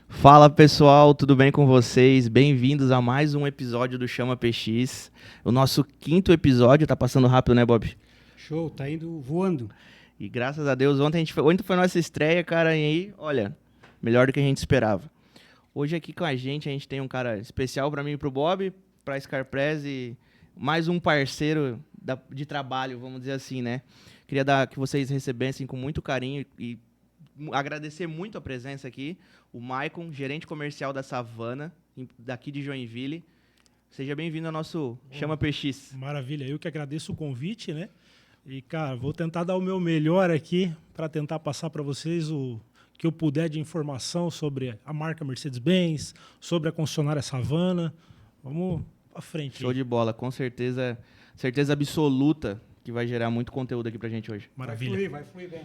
Fala pessoal, tudo bem com vocês? Bem-vindos a mais um episódio do Chama PX. O nosso quinto episódio, tá passando rápido, né, Bob? Show, tá indo voando. E graças a Deus, ontem foi nossa estreia, cara, e aí, olha, melhor do que a gente esperava. Hoje aqui com a gente tem um cara especial pra mim e pro Bob, pra Scarpress e mais um parceiro de trabalho, vamos dizer assim, né? Queria que vocês recebessem com muito carinho e agradecer muito a presença aqui, o Maicon, gerente comercial da Savana, daqui de Joinville. Seja bem-vindo ao nosso Chama PX. Maravilha, eu que agradeço o convite, né? E, cara, vou tentar dar o meu melhor aqui para tentar passar para vocês o que eu puder de informação sobre a marca Mercedes-Benz, sobre a concessionária Savana. Vamos para frente. Show de bola, com certeza, certeza absoluta que vai gerar muito conteúdo aqui pra gente hoje. Maravilha. Vai fluir bem.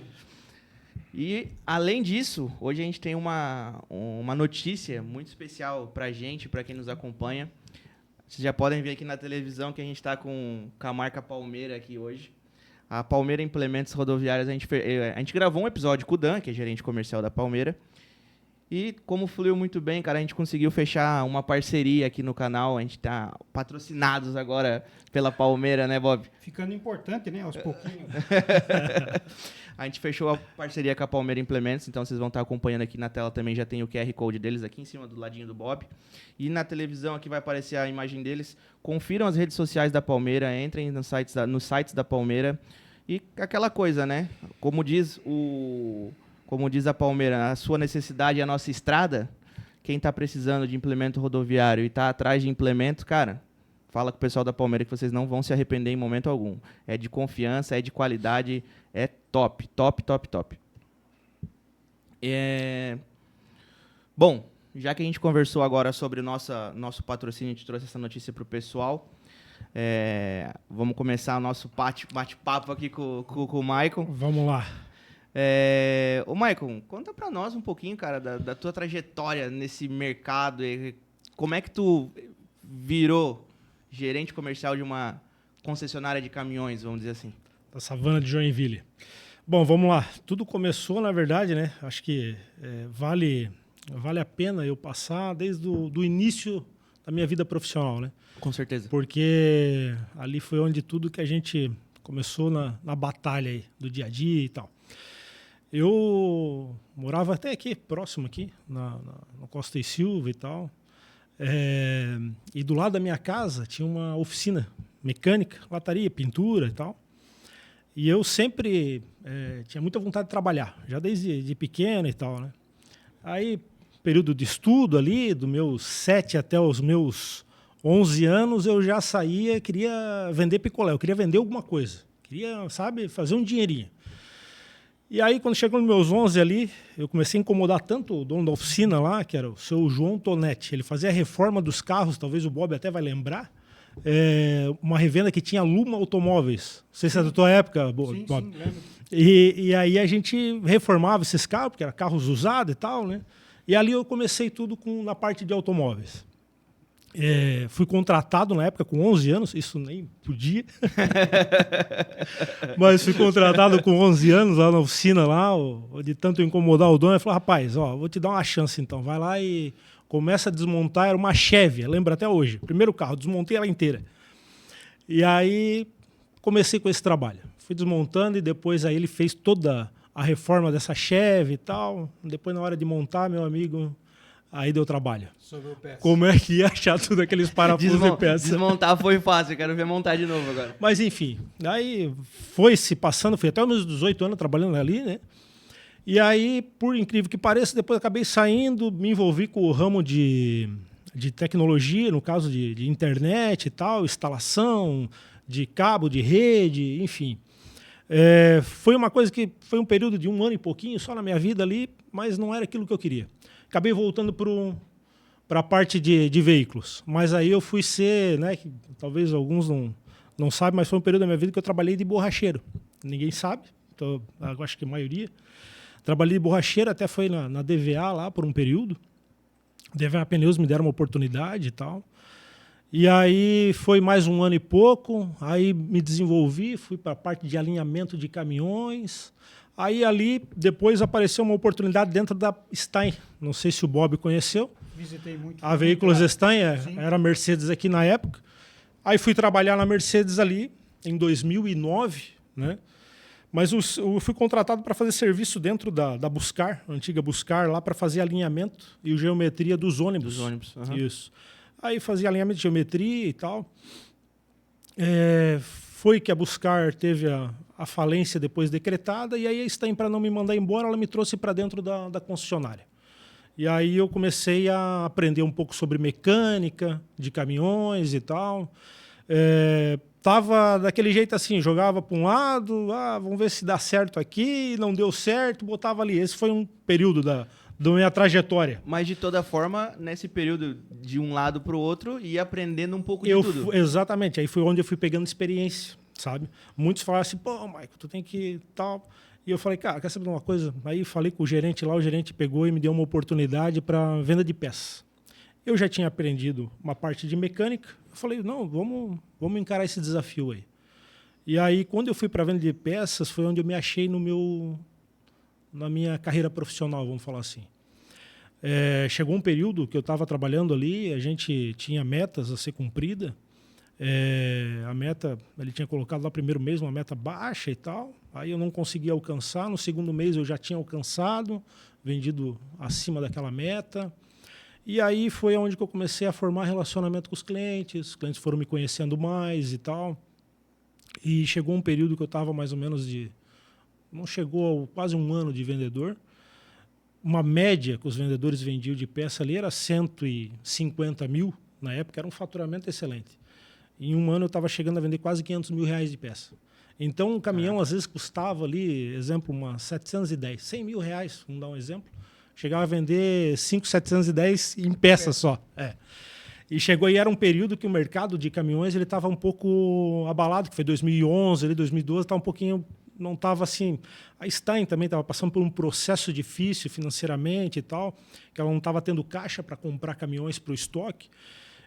E, além disso, hoje a gente tem uma notícia muito especial pra gente, pra quem nos acompanha. Vocês já podem ver aqui na televisão que a gente está com a marca Palmeira aqui hoje. A Palmeira Implementos Rodoviários, a gente gravou um episódio com o Dan, que é gerente comercial da Palmeira. E como fluiu muito bem, cara, a gente conseguiu fechar uma parceria aqui no canal. A gente tá patrocinados agora pela Palmeira, né, Bob? Ficando importante, né? Aos pouquinhos. A gente fechou a parceria com a Palmeira Implementos, então vocês vão estar acompanhando aqui na tela também, já tem o QR Code deles aqui em cima do ladinho do Bob. E na televisão aqui vai aparecer a imagem deles. Confiram as redes sociais da Palmeira, entrem nos sites da Palmeira. E aquela coisa, né? Como diz a Palmeira, a sua necessidade é a nossa estrada. Quem está precisando de implemento rodoviário e está atrás de implemento, cara, fala com o pessoal da Palmeira que vocês não vão se arrepender em momento algum. É de confiança, é de qualidade, é top, top, top, top. Bom, já que a gente conversou agora sobre o nosso patrocínio, a gente trouxe essa notícia para o pessoal. Vamos começar o nosso bate-papo aqui com o Maicon. Vamos lá. Ô Maicon, conta pra nós um pouquinho, cara, da tua trajetória nesse mercado. Como é que tu virou gerente comercial de uma concessionária de caminhões, vamos dizer assim? Da Savana de Joinville. Bom, vamos lá. Tudo começou, na verdade, né? Acho que vale a pena eu passar desde o início da minha vida profissional, né? Com certeza. Porque ali foi onde tudo que a gente começou na batalha aí, do dia a dia e tal. Eu morava até aqui, próximo aqui, na Costa e Silva e tal. E do lado da minha casa tinha uma oficina mecânica, lataria, pintura e tal. E eu sempre tinha muita vontade de trabalhar, já desde pequeno e tal, né? Aí, período de estudo ali, dos meus 7 até os meus 11 anos, eu já saía, queria vender picolé, eu queria vender alguma coisa. Queria, sabe, fazer um dinheirinho. E aí, quando chegou nos meus 11 ali, eu comecei a incomodar tanto o dono da oficina lá, que era o seu João Tonetti. Ele fazia a reforma dos carros, talvez o Bob até vai lembrar. Uma revenda que tinha Luma Automóveis. Não sei se é da tua época, Bob. Sim, lembro. E aí a gente reformava esses carros, porque eram carros usados e tal, né? E ali eu comecei tudo na parte de automóveis. Fui contratado na época com 11 anos, isso nem podia. Mas fui contratado com 11 anos lá na oficina, lá, de tanto incomodar o dono. Ele falou, rapaz, vou te dar uma chance então, vai lá e começa a desmontar. Era uma Chevy, lembro até hoje, primeiro carro, desmontei ela inteira. E aí comecei com esse trabalho. Fui desmontando e depois aí ele fez toda a reforma dessa Chevy e tal. Depois, na hora de montar, meu amigo, aí deu trabalho. Sobrou peça. Como é que ia achar tudo aqueles parafusos e peças? Desmontar foi fácil, eu quero ver montar de novo agora. Mas enfim, aí foi se passando, fui até os meus 18 anos trabalhando ali, né? E aí, por incrível que pareça, depois acabei saindo, me envolvi com o ramo de tecnologia, no caso de internet e tal, instalação de cabo, de rede, enfim. Foi uma coisa que foi um período de 1 ano e pouquinho só na minha vida ali, mas não era aquilo que eu queria. Acabei voltando para a parte de veículos, mas aí eu fui ser, né, que talvez alguns não sabem, mas foi um período da minha vida que eu trabalhei de borracheiro. Ninguém sabe, então, eu acho que a maioria. Trabalhei de borracheiro, até foi na DVA lá por um período. DVA Pneus me deram uma oportunidade e tal. E aí foi mais 1 ano e pouco, aí me desenvolvi, fui para a parte de alinhamento de caminhões, Aí ali, depois apareceu uma oportunidade dentro da Stein. Não sei se o Bob conheceu. Visitei muito. A Veículos Stein, Sim. era Mercedes aqui na época. Aí fui trabalhar na Mercedes ali em 2009, né? Mas eu fui contratado para fazer serviço dentro da Buscar, a antiga Buscar, lá para fazer alinhamento e geometria dos ônibus. Isso. Aí fazia alinhamento de geometria e tal. Foi que a Buscar teve a falência depois decretada, e aí a Stein, para não me mandar embora, ela me trouxe para dentro da concessionária. E aí eu comecei a aprender um pouco sobre mecânica de caminhões e tal. Tava daquele jeito assim, jogava para um lado, vamos ver se dá certo aqui, não deu certo, botava ali. Esse foi um período da minha trajetória. Mas de toda forma, nesse período de um lado para o outro, ia aprendendo um pouco de tudo. Exatamente, aí foi onde eu fui pegando experiência, sabe? Muitos falaram assim, pô, Michael, tu tem que tal... E eu falei, cara, quer saber de uma coisa? Aí falei com o gerente lá, o gerente pegou e me deu uma oportunidade para venda de peças. Eu já tinha aprendido uma parte de mecânica. Eu falei, não, vamos encarar esse desafio aí. E aí, quando eu fui para a venda de peças, foi onde eu me achei na minha carreira profissional, vamos falar assim. Chegou um período que eu estava trabalhando ali, a gente tinha metas a ser cumprida. A meta, ele tinha colocado lá primeiro mês uma meta baixa e tal. Aí eu não conseguia alcançar. No segundo mês eu já tinha alcançado, vendido acima daquela meta. E aí foi onde que eu comecei a formar relacionamento com os clientes foram me conhecendo mais e tal. E chegou um período que eu estava mais ou menos não chegou a quase um ano de vendedor. Uma média que os vendedores vendiam de peça ali era 150 mil. Na época era um faturamento excelente. Em um ano eu estava chegando a vender quase 500 mil reais de peça. Então um caminhão às vezes custava ali, exemplo, uma 710, 100 mil reais, vamos dar um exemplo. Chegava a vender 5.710 em peça só. E chegou aí, era um período que o mercado de caminhões ele estava um pouco abalado, que foi 2011, ali, 2012, estava um pouquinho, não estava assim... A Stein também estava passando por um processo difícil financeiramente e tal, que ela não estava tendo caixa para comprar caminhões para o estoque.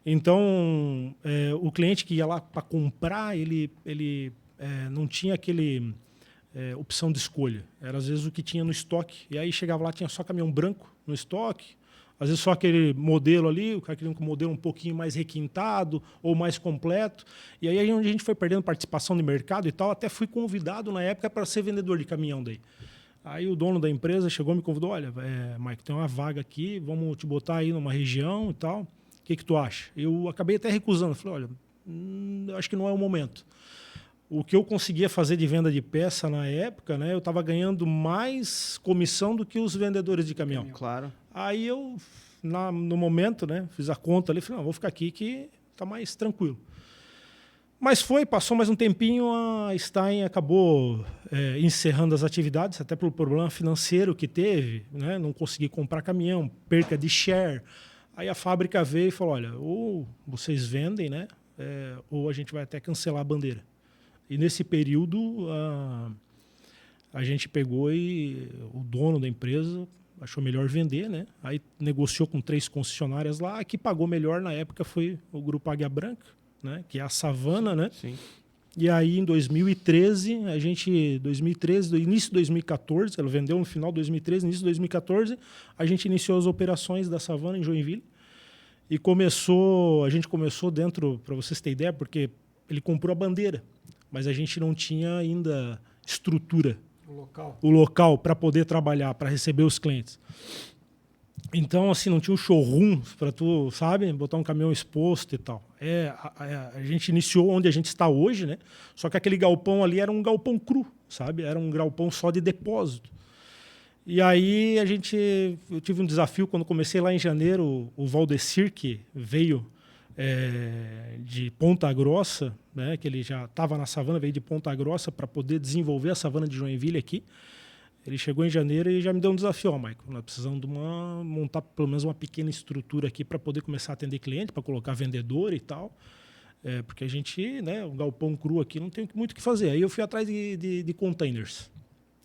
Então, o cliente que ia lá para comprar, ele não tinha aquele... opção de escolha. Era, às vezes, o que tinha no estoque. E aí chegava lá, tinha só caminhão branco no estoque, às vezes só aquele modelo ali, o cara queria um modelo um pouquinho mais requintado ou mais completo. E aí onde a gente foi perdendo participação de mercado e tal, até fui convidado na época para ser vendedor de caminhão daí. Aí o dono da empresa chegou e me convidou, olha, Mike, tem uma vaga aqui, vamos te botar aí numa região e tal. O que tu acha? Eu acabei até recusando. Falei, olha, eu acho que não é o momento. O que eu conseguia fazer de venda de peça na época, né, eu estava ganhando mais comissão do que os vendedores de caminhão. Claro. Aí eu, no momento, né, fiz a conta ali, falei, não, vou ficar aqui que está mais tranquilo. Mas passou mais um tempinho, a Stein acabou encerrando as atividades, até pelo problema financeiro que teve, né, não consegui comprar caminhão, perca de share. Aí a fábrica veio e falou, olha, ou vocês vendem, né, ou a gente vai até cancelar a bandeira. E nesse período, a gente pegou e o dono da empresa achou melhor vender, né? Aí negociou com 3 concessionárias lá, que pagou melhor na época foi o Grupo Águia Branca, né? Que é a Savana, né? Sim. E aí em 2013, do início de 2014, ela vendeu no final de 2013, início de 2014, a gente iniciou as operações da Savana em Joinville. E a gente começou dentro, para vocês terem ideia, porque ele comprou a bandeira, mas a gente não tinha ainda estrutura, o local para poder trabalhar, para receber os clientes. Então, assim, não tinha um showroom para tu, sabe, botar um caminhão exposto e tal. A gente iniciou onde a gente está hoje, né? Só que aquele galpão ali era um galpão cru, sabe? Era um galpão só de depósito. E aí eu tive um desafio quando comecei lá em janeiro, o Valdecir, que veio de Ponta Grossa, né, que ele já estava na Savana, veio de Ponta Grossa para poder desenvolver a Savana de Joinville aqui. Ele chegou em janeiro e já me deu um desafio, Michael, nós precisamos montar pelo menos uma pequena estrutura aqui para poder começar a atender cliente, para colocar vendedor e tal, porque a gente, né, o galpão cru aqui não tem muito o que fazer. Aí eu fui atrás de containers.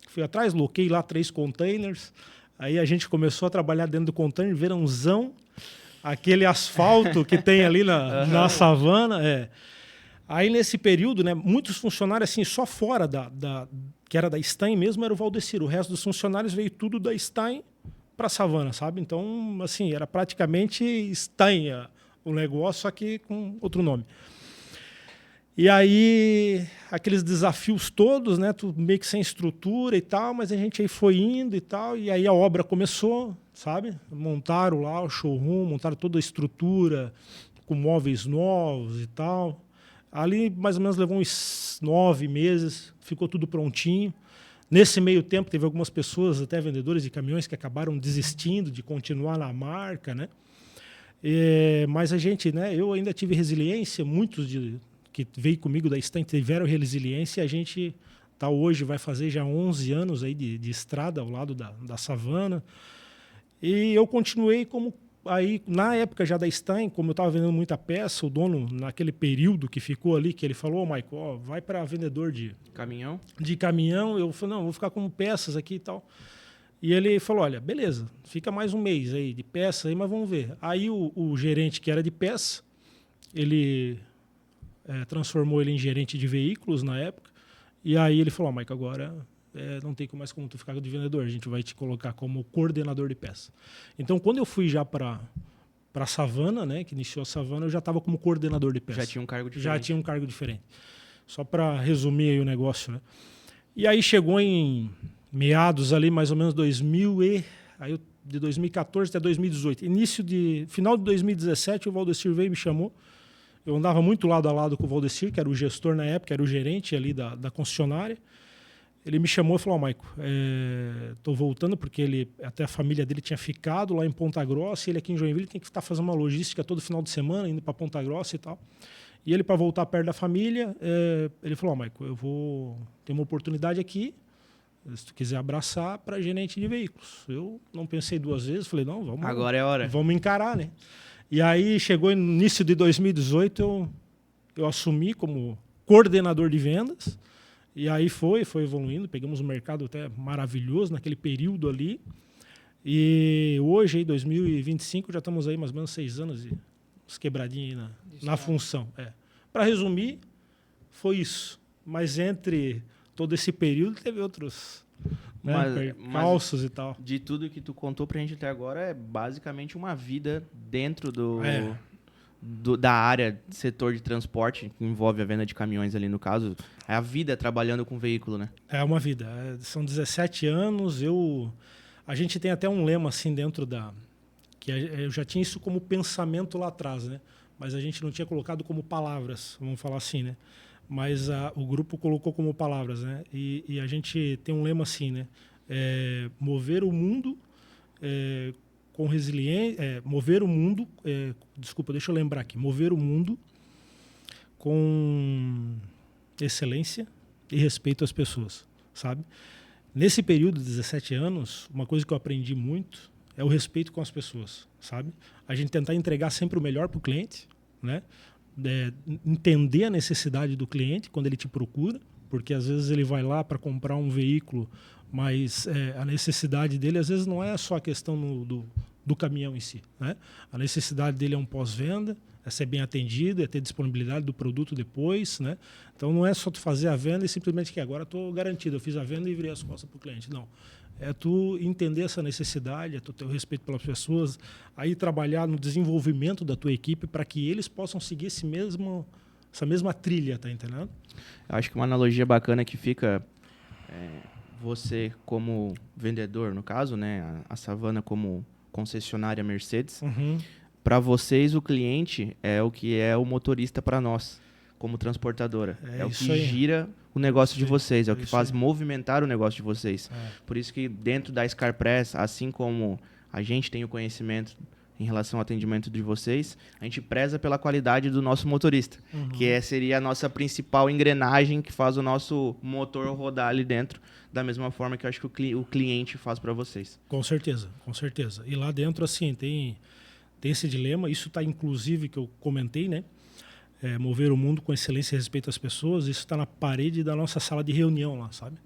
Fui atrás, loquei lá 3 containers, aí a gente começou a trabalhar dentro do container, verãozão, aquele asfalto que tem ali na savana. Aí, nesse período, né, muitos funcionários, assim, só fora que era da Stein mesmo, era o Valdecir. O resto dos funcionários veio tudo da Stein para a Savana, sabe? Então, assim, era praticamente Stein o negócio, só que com outro nome. E aí, aqueles desafios todos, né, tudo meio que sem estrutura e tal, mas a gente aí foi indo e tal, e aí a obra começou, sabe? Montaram lá o showroom, montaram toda a estrutura, com móveis novos e tal. Ali, mais ou menos, levou uns 9 meses, ficou tudo prontinho. Nesse meio tempo, teve algumas pessoas, até vendedores de caminhões, que acabaram desistindo de continuar na marca, né? Mas a gente, né? Eu ainda tive resiliência, muitos que veio comigo da Stein tiveram resiliência, e a gente tá hoje, vai fazer já 11 anos aí de estrada ao lado da Savana. E eu continuei como... Aí, na época já da Stein, como eu estava vendendo muita peça, o dono, naquele período que ficou ali, que ele falou, Michael, ó, vai para vendedor de caminhão. Eu falei, não, vou ficar com peças aqui e tal. E ele falou, olha, beleza, fica mais um mês aí de peça, aí, mas vamos ver. Aí o gerente, que era de peça, ele transformou ele em gerente de veículos na época. E aí ele falou, Michael, agora... não tem mais como tu ficar de vendedor, a gente vai te colocar como coordenador de peça. Então, quando eu fui já para a Savana, né, que iniciou a Savana, eu já estava como coordenador de peça. Já tinha um cargo diferente. Já tinha um cargo diferente. Só para resumir aí o negócio, né? E aí chegou em meados ali, mais ou menos de 2014 até 2018. Final de 2017, o Valdecir veio e me chamou. Eu andava muito lado a lado com o Valdecir, que era o gestor na época, era o gerente ali da concessionária. Ele me chamou e falou, Maico, estou voltando porque até a família dele tinha ficado lá em Ponta Grossa, e ele aqui em Joinville tem que estar fazendo uma logística todo final de semana, indo para Ponta Grossa e tal. E ele, para voltar perto da família, ele falou, Maico, eu vou ter uma oportunidade aqui, se tu quiser abraçar, para gerente de veículos. Eu não pensei 2 vezes, falei, não, vamos... Agora é a hora. Vamos encarar, né? E aí, chegou no início de 2018, eu assumi como coordenador de vendas. E aí foi evoluindo, pegamos um mercado até maravilhoso naquele período ali. E hoje, em 2025, já estamos aí mais ou menos 6 anos e uns quebradinhos na função. Para resumir, foi isso. Mas entre todo esse período, teve outros calços e tal. De tudo que tu contou pra gente até agora, é basicamente uma vida dentro da área, setor de transporte, que envolve a venda de caminhões ali no caso. É a vida trabalhando com veículo, né? É uma vida. São 17 anos. A gente tem até um lema assim dentro que eu já tinha isso como pensamento lá atrás, né? Mas a gente não tinha colocado como palavras, vamos falar assim, né? Mas o grupo colocou como palavras, né? E a gente tem um lema assim, né? Mover o mundo... com resiliência, mover o mundo, desculpa, deixa eu lembrar aqui, mover o mundo com excelência e respeito às pessoas, sabe? Nesse período de 17 anos, uma coisa que eu aprendi muito é o respeito com as pessoas, sabe? A gente tentar entregar sempre o melhor para o cliente, né? Entender a necessidade do cliente quando ele te procura, porque às vezes ele vai lá para comprar um veículo, mas a necessidade dele às vezes não é só a questão do caminhão em si, né? A necessidade dele é um pós-venda, é ser bem atendido, é ter disponibilidade do produto depois, né? Então não é só tu fazer a venda e simplesmente que agora estou garantido, eu fiz a venda e virei as costas para o cliente. Não. É tu entender essa necessidade, é tu ter o respeito pelas pessoas, aí trabalhar no desenvolvimento da tua equipe para que eles possam seguir essa mesma trilha, tá entendendo? Eu acho que uma analogia bacana que fica você como vendedor, no caso, né? A Savana como concessionária Mercedes. Uhum. Para vocês, o cliente é o que é o motorista para nós, como transportadora. É o que gira o negócio de vocês, é o que faz movimentar o negócio de vocês. Por isso que dentro da Scarpress, assim como a gente tem o conhecimento em relação ao atendimento de vocês, a gente preza pela qualidade do nosso motorista, que seria a nossa principal engrenagem que faz o nosso motor rodar ali dentro, da mesma forma que eu acho que o cliente faz para vocês. Com certeza, com certeza. E lá dentro, assim, tem esse dilema, isso está inclusive que eu comentei, né? Mover o mundo com excelência e respeito às pessoas, isso está na parede da nossa sala de reunião lá, sabe?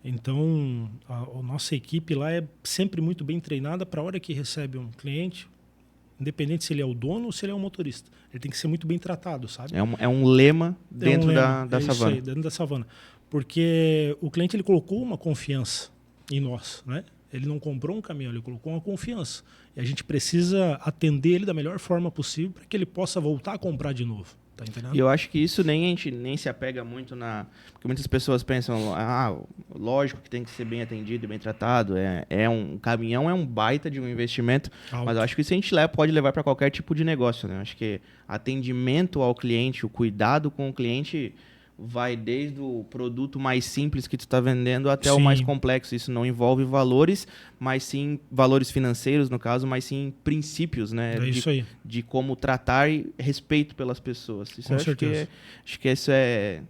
Então, a nossa equipe lá é sempre muito bem treinada para a hora que recebe um cliente, independente se ele é o dono ou se ele é o motorista. Ele tem que ser muito bem tratado, sabe? É um lema dentro da isso Savana. aí, dentro da Savana. Porque o cliente ele colocou uma confiança em nós, né? Ele não comprou um caminhão, ele colocou uma confiança. E a gente precisa atender ele da melhor forma possível para que ele possa voltar a comprar de novo. Tá entendendo? E eu acho que isso a gente nem se apega muito porque muitas pessoas pensam, lógico que tem que ser bem atendido e bem tratado. Um caminhão é um baita de um investimento, Alto. mas eu acho que isso a gente pode levar para qualquer tipo de negócio, né? Eu acho que atendimento ao cliente, o cuidado com o cliente vai desde o produto mais simples que tu está vendendo até o mais complexo. Isso não envolve valores, mas sim valores financeiros, no caso, mas sim princípios, né? Isso aí. De como tratar e respeito pelas pessoas. Isso Com certeza. Acho que isso é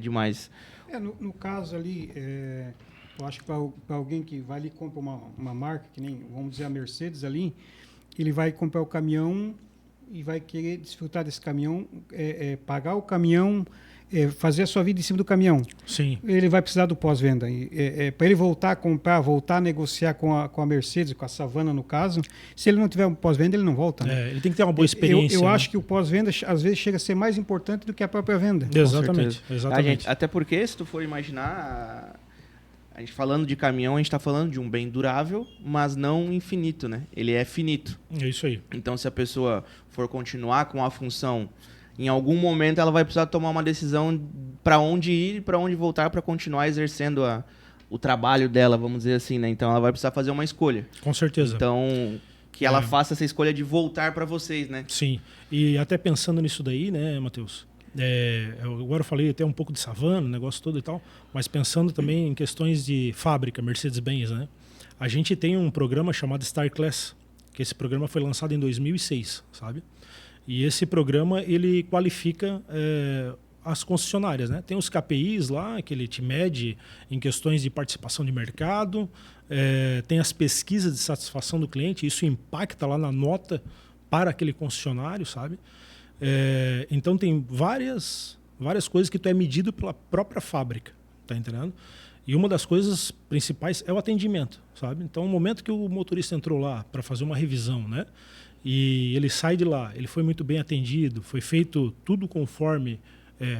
demais. No caso ali, eu acho que para alguém que vai ali e compra uma marca, que nem, vamos dizer, a Mercedes ali, ele vai comprar o caminhão e vai querer desfrutar desse caminhão, pagar o caminhão, fazer a sua vida em cima do caminhão. Sim. Ele vai precisar do pós-venda. Para ele voltar a comprar, voltar a negociar com a Mercedes, com a Savana, no caso, se ele não tiver um pós-venda, ele não volta. Né? Ele tem que ter uma boa experiência. Eu acho que o pós-venda, às vezes, chega a ser mais importante do que a própria venda. Exatamente. Até porque, se tu for imaginar, a gente falando de caminhão, a gente está falando de um bem durável, mas não infinito, né? Ele é finito. É isso aí. Então, se a pessoa for continuar com a função, em algum momento ela vai precisar tomar uma decisão para onde ir e para onde voltar para continuar exercendo o trabalho dela, vamos dizer assim, né? Então ela vai precisar fazer uma escolha. Com certeza. Então, que ela faça essa escolha de voltar para vocês, né? Sim. E até pensando nisso daí, né, Matheus? Agora eu falei até um pouco de Savana, o negócio todo e tal, mas pensando também em questões de fábrica, Mercedes-Benz, né? A gente tem um programa chamado Star Class, que esse programa foi lançado em 2006, sabe? E esse programa, ele qualifica as concessionárias, né? Tem os KPIs lá, que ele te mede em questões de participação de mercado, tem as pesquisas de satisfação do cliente, isso impacta lá na nota para aquele concessionário, sabe? Então tem várias coisas que tu é medido pela própria fábrica, tá entendendo? E uma das coisas principais é o atendimento, sabe? Então, no momento que o motorista entrou lá para fazer uma revisão, né? E ele sai de lá, ele foi muito bem atendido, foi feito tudo conforme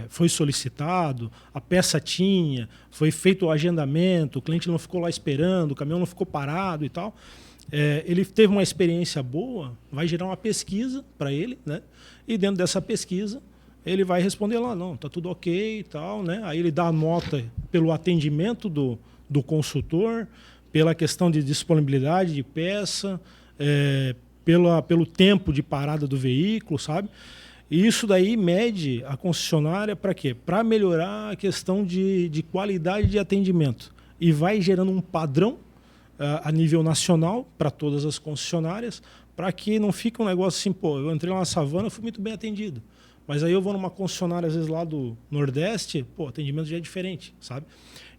foi solicitado, a peça tinha, foi feito o agendamento, o cliente não ficou lá esperando, o caminhão não ficou parado e tal. Ele teve uma experiência boa, vai gerar uma pesquisa para ele, né? E dentro dessa pesquisa, ele vai responder lá, não, tá tudo ok e tal, né? Aí ele dá a nota pelo atendimento do consultor, pela questão de disponibilidade de peça, pelo tempo de parada do veículo, sabe? E isso daí mede a concessionária para quê? Para melhorar a questão de qualidade de atendimento. E vai gerando um padrão a nível nacional para todas as concessionárias, para que não fique um negócio assim, pô, eu entrei lá na Savana, fui muito bem atendido. Mas aí eu vou numa concessionária, às vezes, lá do Nordeste, pô, o atendimento já é diferente, sabe?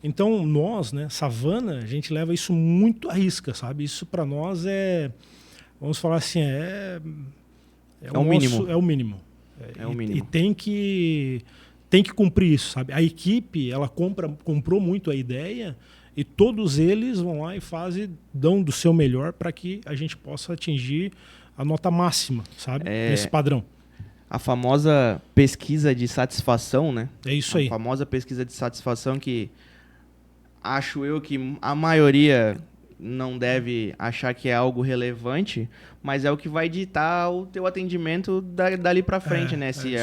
Então, nós, né, Savana, a gente leva isso muito à risca, sabe? Isso para nós vamos falar assim, o mínimo. É o mínimo. É o mínimo. E tem que cumprir isso, sabe? A equipe, ela comprou muito a ideia e todos eles vão lá e dão do seu melhor para que a gente possa atingir a nota máxima, sabe? Nesse padrão. A famosa pesquisa de satisfação, né? É isso aí. A famosa pesquisa de satisfação que acho eu que a maioria não deve achar que é algo relevante, mas é o que vai ditar o teu atendimento dali para frente, né? Se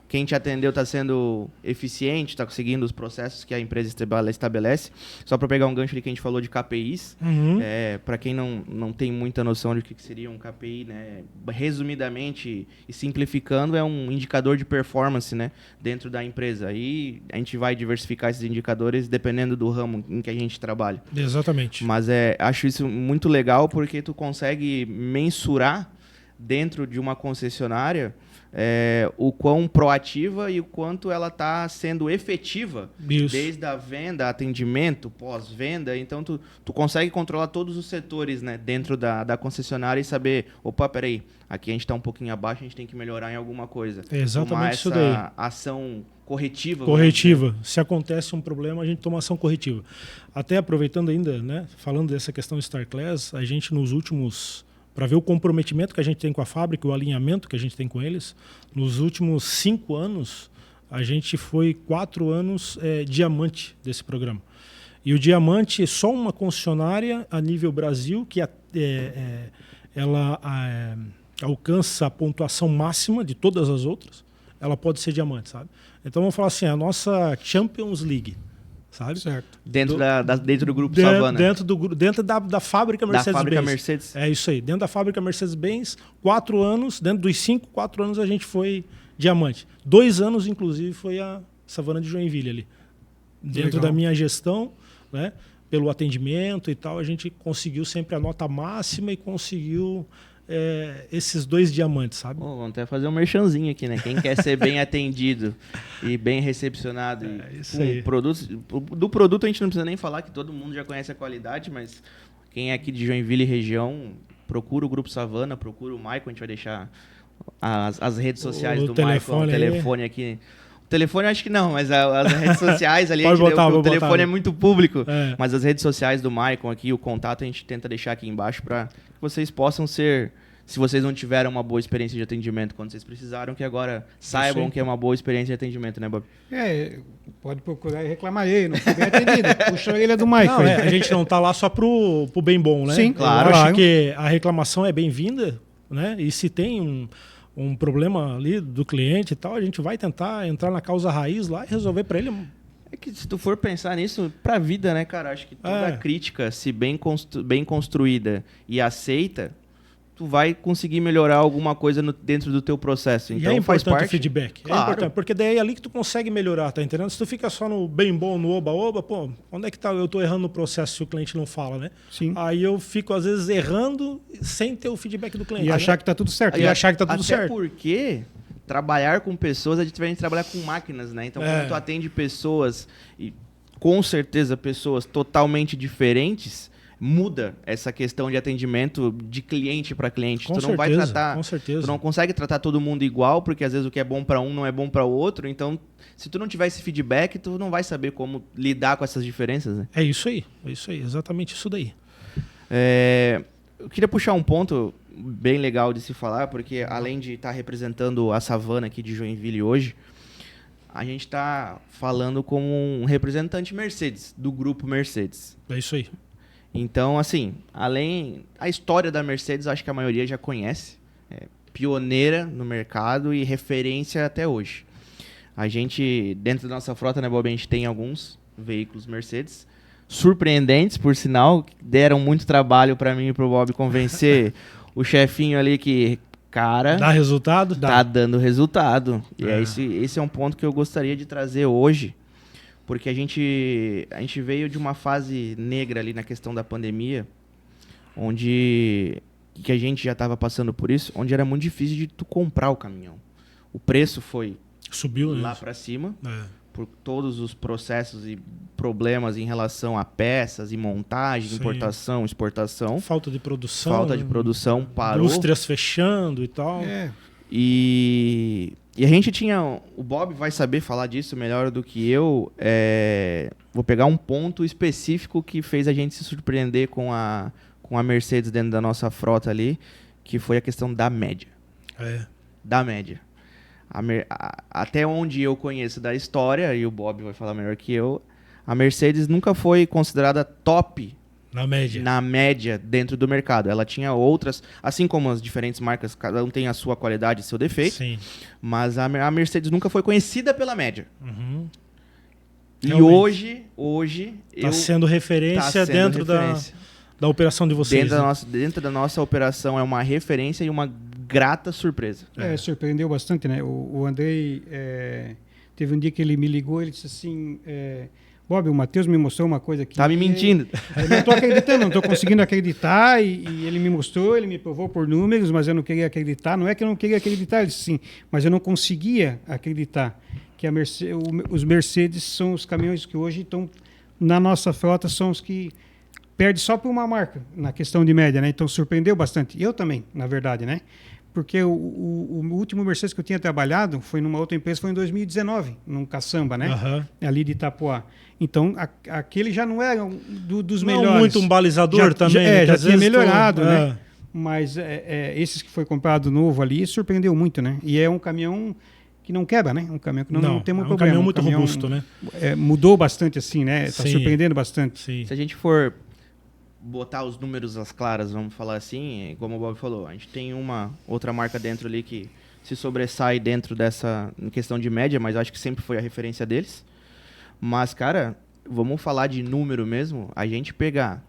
quem te atendeu está sendo eficiente, está conseguindo os processos que a empresa estabelece. Só para pegar um gancho ali que a gente falou de KPIs, para quem não tem muita noção de o que seria um KPI, né? Resumidamente e simplificando, é um indicador de performance, né? Dentro da empresa. Aí a gente vai diversificar esses indicadores dependendo do ramo em que a gente trabalha. Exatamente. Mas acho isso muito legal porque tu consegue mensurar dentro de uma concessionária o quão proativa e o quanto ela está sendo efetiva. Isso. Desde a venda, atendimento, pós-venda. Então, tu consegue controlar todos os setores, né, dentro da concessionária e saber, opa, peraí, aqui a gente está um pouquinho abaixo, a gente tem que melhorar em alguma coisa. É exatamente tomar isso daí. Ação corretiva. Corretiva. Se acontece um problema, a gente toma ação corretiva. Até aproveitando ainda, né, falando dessa questão do Star Class, a gente nos últimos para ver o comprometimento que a gente tem com a fábrica, o alinhamento que a gente tem com eles. Nos últimos 5 anos, a gente foi 4 anos diamante desse programa. E o diamante é só uma concessionária a nível Brasil que ela alcança a pontuação máxima de todas as outras. Ela pode ser diamante, sabe? Então vamos falar assim, a nossa Champions League, sabe? Certo. Dentro do grupo Savana. Dentro da fábrica Mercedes-Benz. Da fábrica Mercedes. É isso aí. Dentro da fábrica Mercedes-Benz, 4 anos, dentro dos 4 anos a gente foi diamante. 2 anos, inclusive, foi a Savana de Joinville ali. Dentro Legal. da minha gestão, né? Pelo atendimento e tal, a gente conseguiu sempre a nota máxima e conseguiu esses 2 diamantes, sabe? Vamos até fazer um merchanzinho aqui, né? Quem quer ser bem atendido e bem recepcionado. Isso aí. Do produto a gente não precisa nem falar, que todo mundo já conhece a qualidade, mas quem é aqui de Joinville e região, procura o Grupo Savana, procura o Maicon, a gente vai deixar as redes sociais do Maicon, o telefone aqui. O telefone acho que não, mas as redes sociais ali, o telefone é muito público, mas as redes sociais do Maicon aqui, o contato a gente tenta deixar aqui embaixo para que vocês possam ser, se vocês não tiveram uma boa experiência de atendimento quando vocês precisaram, que agora saibam que é uma boa experiência de atendimento, né, Bob? Pode procurar e reclamar aí, não foi bem atendido. Puxa a orelha do Maicon. A gente não está lá só pro bem bom, né? Sim, claro. Eu acho que a reclamação é bem-vinda, né? E se tem um problema ali do cliente e tal, a gente vai tentar entrar na causa raiz lá e resolver para ele. É que se tu for pensar nisso, pra vida, né, cara? Acho que toda crítica, se bem construída e aceita, tu vai conseguir melhorar alguma coisa dentro do teu processo. Então, e é faz importante parte. o feedback. Claro. É importante, porque daí é ali que tu consegue melhorar, tá entendendo? Se tu fica só no bem bom, no oba-oba, pô, onde é que tá? Eu tô errando no processo se o cliente não fala, né? Sim. Aí eu fico, às vezes, errando sem ter o feedback do cliente. E achar que tá tudo certo. E achar que tá tudo certo. Até porque trabalhar com pessoas é diferente de trabalhar com máquinas, né? Então, quando tu atende pessoas, e com certeza pessoas totalmente diferentes, muda essa questão de atendimento de cliente para cliente. Com tu não certeza, vai tratar, com certeza. tu não consegue tratar todo mundo igual, porque às vezes o que é bom para um não é bom para o outro. Então, se tu não tiver esse feedback, tu não vai saber como lidar com essas diferenças, né? É isso aí, exatamente isso daí. Eu queria puxar um ponto bem legal de se falar, porque além de estar representando a Savana aqui de Joinville hoje, a gente está falando como um representante Mercedes, do grupo Mercedes. É isso aí. Então, assim, além... A história da Mercedes, acho que a maioria já conhece. É pioneira no mercado e referência até hoje. A gente, dentro da nossa frota, né, Bob, a gente tem alguns veículos Mercedes surpreendentes, por sinal, que deram muito trabalho para mim e pro Bob convencer o chefinho ali que, cara... Dá resultado? Tá dando resultado. E esse é um ponto que eu gostaria de trazer hoje, porque a gente veio de uma fase negra ali na questão da pandemia, onde que a gente já estava passando por isso, onde era muito difícil de tu comprar o caminhão. O preço foi subiu, né? Lá para cima, por todos os processos e problemas em relação a peças e montagem, importação, exportação. Falta de produção. Parou. Indústrias fechando e tal. E a gente tinha... O Bob vai saber falar disso melhor do que eu. Vou pegar um ponto específico que fez a gente se surpreender com a Mercedes dentro da nossa frota ali, que foi a questão da média. Da média. Até onde eu conheço da história, e o Bob vai falar melhor que eu, a Mercedes nunca foi considerada top na média dentro do mercado. Ela tinha outras, assim como as diferentes marcas, cada um tem a sua qualidade e seu defeito. Sim. Mas a Mercedes nunca foi conhecida pela média. Uhum. E realmente. hoje está sendo referência dentro da operação de vocês. Dentro da nossa operação é uma referência e uma grata surpresa. Surpreendeu bastante, né? O Andrei, teve um dia que ele me ligou, ele disse assim... Bob, o Matheus me mostrou uma coisa aqui. Tá me mentindo. Eu não estou acreditando, não estou conseguindo acreditar. E ele me mostrou, ele me provou por números, mas eu não queria acreditar. Não é que eu não queria acreditar, ele disse sim, mas eu não conseguia acreditar que os Mercedes são os caminhões que hoje estão na nossa frota, são os que perdem só por uma marca, na questão de média, né? Então surpreendeu bastante. Eu também, na verdade, né? Porque o último Mercedes que eu tinha trabalhado foi numa outra empresa, foi em 2019, num caçamba, né? Ali de Itapoá. Então, aquele já não era dos melhores. Não muito um balizador também. Já tinha melhorado, né? Mas esses que foi comprado novo ali surpreendeu muito, né? E é um caminhão que não quebra, né? Um caminhão que não tem muito problema. Caminhão muito robusto, né? Mudou bastante assim, né? Está surpreendendo bastante. Sim. Se a gente for botar os números às claras, vamos falar assim, como o Bob falou, a gente tem uma outra marca dentro ali que se sobressai dentro dessa em questão de média, mas acho que sempre foi a referência deles. Mas, cara, vamos falar de número mesmo, a gente pegar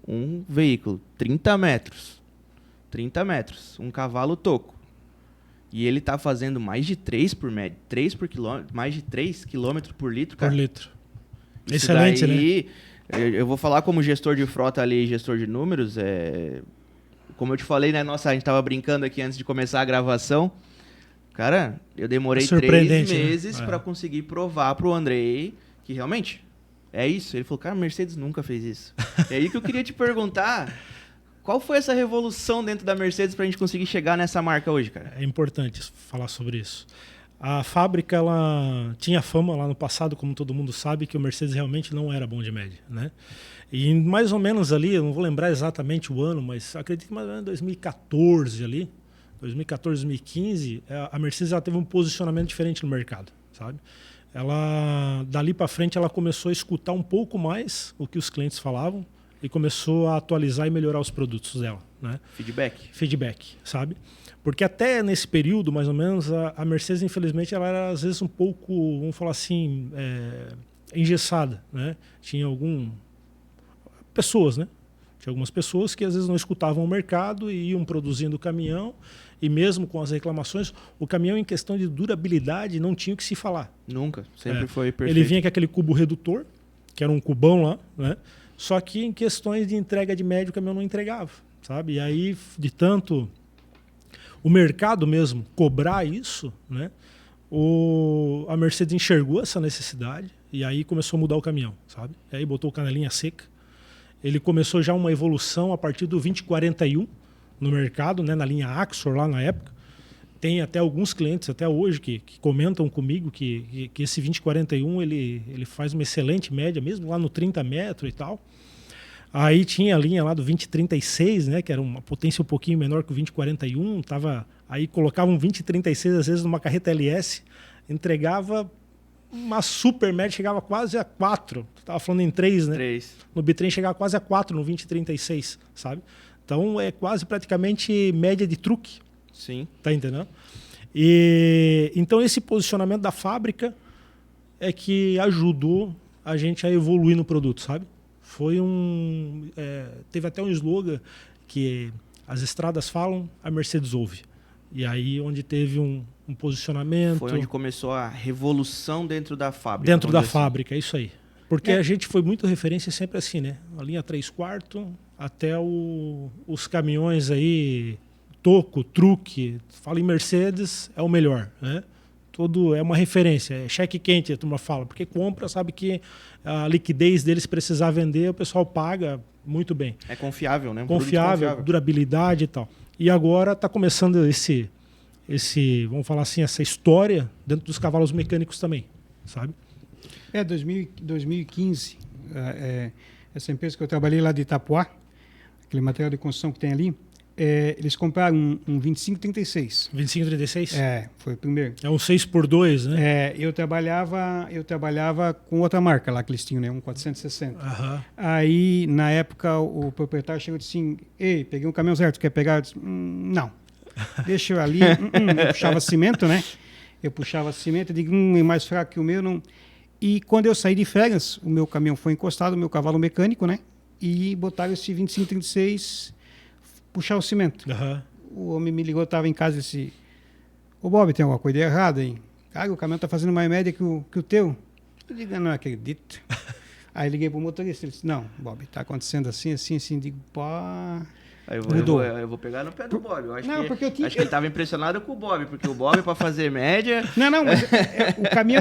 um veículo 30 metros, um cavalo toco, e ele tá fazendo mais de 3 por média, 3 por quilômetro, mais de 3 km por litro, cara. Por litro. Isso Excelente, daí, né? Eu vou falar como gestor de frota ali, gestor de números, como eu te falei, né, a gente tava brincando aqui antes de começar a gravação. Cara, eu demorei 3 meses, né, para conseguir provar pro Andrei que realmente é isso. Ele falou, cara, Mercedes nunca fez isso. É aí que eu queria te perguntar, qual foi essa revolução dentro da Mercedes pra gente conseguir chegar nessa marca hoje, cara? É importante falar sobre isso. A fábrica, ela tinha fama lá no passado, como todo mundo sabe, que o Mercedes realmente não era bom de média, né? E mais ou menos ali, eu não vou lembrar exatamente o ano, mas acredito que mais ou menos 2014 ali, 2014, 2015, a Mercedes ela teve um posicionamento diferente no mercado, sabe? Ela, dali para frente, ela começou a escutar um pouco mais o que os clientes falavam e começou a atualizar e melhorar os produtos dela, né? Feedback, sabe? Porque até nesse período, mais ou menos, a Mercedes, infelizmente, ela era às vezes um pouco, vamos falar assim, engessada, né? Tinha pessoas, né? Tinha algumas pessoas que às vezes não escutavam o mercado e iam produzindo o caminhão, e mesmo com as reclamações, o caminhão em questão de durabilidade não tinha o que se falar. Nunca, sempre foi perfeito. Ele vinha com aquele cubo redutor, que era um cubão lá, né? Só que em questões de entrega de média o caminhão não entregava, sabe? E aí, de tanto o mercado mesmo cobrar isso, né? A Mercedes enxergou essa necessidade e aí começou a mudar o caminhão, sabe? E aí botou o canelinha seca. Ele começou já uma evolução a partir do 2041 no mercado, né? Na linha Axor lá na época. Tem até alguns clientes até hoje que comentam comigo que esse 2041 ele faz uma excelente média, mesmo lá no 30 metros e tal. Aí tinha a linha lá do 2036, né, que era uma potência um pouquinho menor que o 2041. Aí colocava um 2036 às vezes numa carreta LS, entregava uma super média, chegava quase a 4. Tu estava falando em 3, né? 3. No bitrem chegava quase a 4 no 2036, sabe? Então é quase praticamente média de truque. Sim. Tá entendendo? E então esse posicionamento da fábrica é que ajudou a gente a evoluir no produto, sabe? Foi teve até um slogan que as estradas falam, a Mercedes ouve. E aí onde teve um posicionamento. Foi onde começou a revolução dentro da fábrica. Dentro da fábrica, é isso aí. Porque a gente foi muito referência sempre assim, né? A linha 3/4 até os caminhões aí, toco, truque, fala em Mercedes, é o melhor, né? Tudo é uma referência, é cheque quente, a turma fala, porque compra, sabe que a liquidez deles, precisar vender, o pessoal paga muito bem. É confiável, né? Confiável, durabilidade e tal. E agora está começando esse, vamos falar assim, essa história dentro dos cavalos mecânicos também, sabe? 2015, essa empresa que eu trabalhei lá de Itapuá, aquele material de construção que tem ali, eles compraram um 2536. 2536? Foi o primeiro. É um 6x2, né? Eu trabalhava com outra marca lá que eles tinham, né? Um 460. Uhum. Aí, na época, o proprietário chegou e disse assim, ei, peguei um caminhão zero, tu quer pegar? Eu disse, não. Deixa eu ali. Eu puxava cimento, né? Eu digo, é mais fraco que o meu, não. E quando eu saí de férias, o meu caminhão foi encostado, o meu cavalo mecânico, né? E botaram esse 2536 puxar o cimento. Uhum. O homem me ligou, estava em casa e disse, ô Bob, tem alguma coisa errada aí? Cara, o caminhão está fazendo mais média que o teu. Eu digo, não acredito. Aí liguei para o motorista, ele disse, não, Bob, está acontecendo assim. Digo, pá... Eu vou pegar no pé do Bob. Eu acho que ele estava impressionado com o Bob, porque o Bob, para fazer média... Não, mas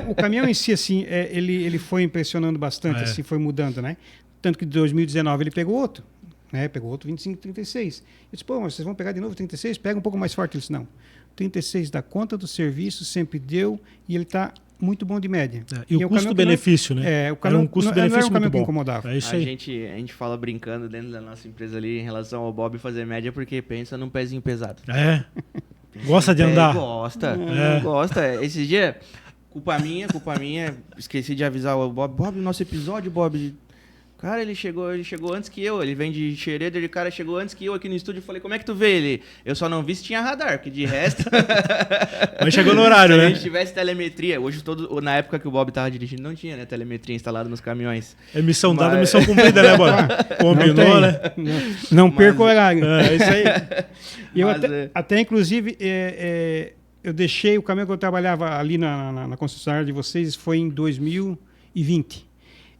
o caminhão em si, assim, ele foi impressionando bastante, assim, foi mudando, né? Tanto que em 2019 ele pegou outro. Pegou outro 2536. Eu disse, pô, mas vocês vão pegar de novo 36? Pega um pouco mais forte. Ele disse, não. 36 dá conta do serviço, sempre deu, e ele está muito bom de média. E o custo-benefício, né? O caminhão, era um custo-benefício não era um caminhão muito que bom. incomodava. É isso A aí. gente fala brincando dentro da nossa empresa ali em relação ao Bob fazer média porque pensa num pezinho pesado. É. Gosta de andar. Gosta, É. gosta. Esses dias, culpa minha, esqueci de avisar o Bob. Bob, nosso episódio, Bob... Cara, ele chegou antes que eu. Ele vem de Xereda, o cara chegou antes que eu aqui no estúdio. Eu falei, como é que tu vê ele? Eu só não vi se tinha radar, porque de resto... Mas chegou no horário, se né? a gente tivesse telemetria, hoje na época que o Bob tava dirigindo, não tinha, né, telemetria instalada nos caminhões. É missão dada, missão cumprida, né, Bob? Combinou, né? Não perca o horário. É isso aí. Eu Mas, até inclusive, eu deixei o caminhão que eu trabalhava ali na concessionária de vocês, foi em 2020.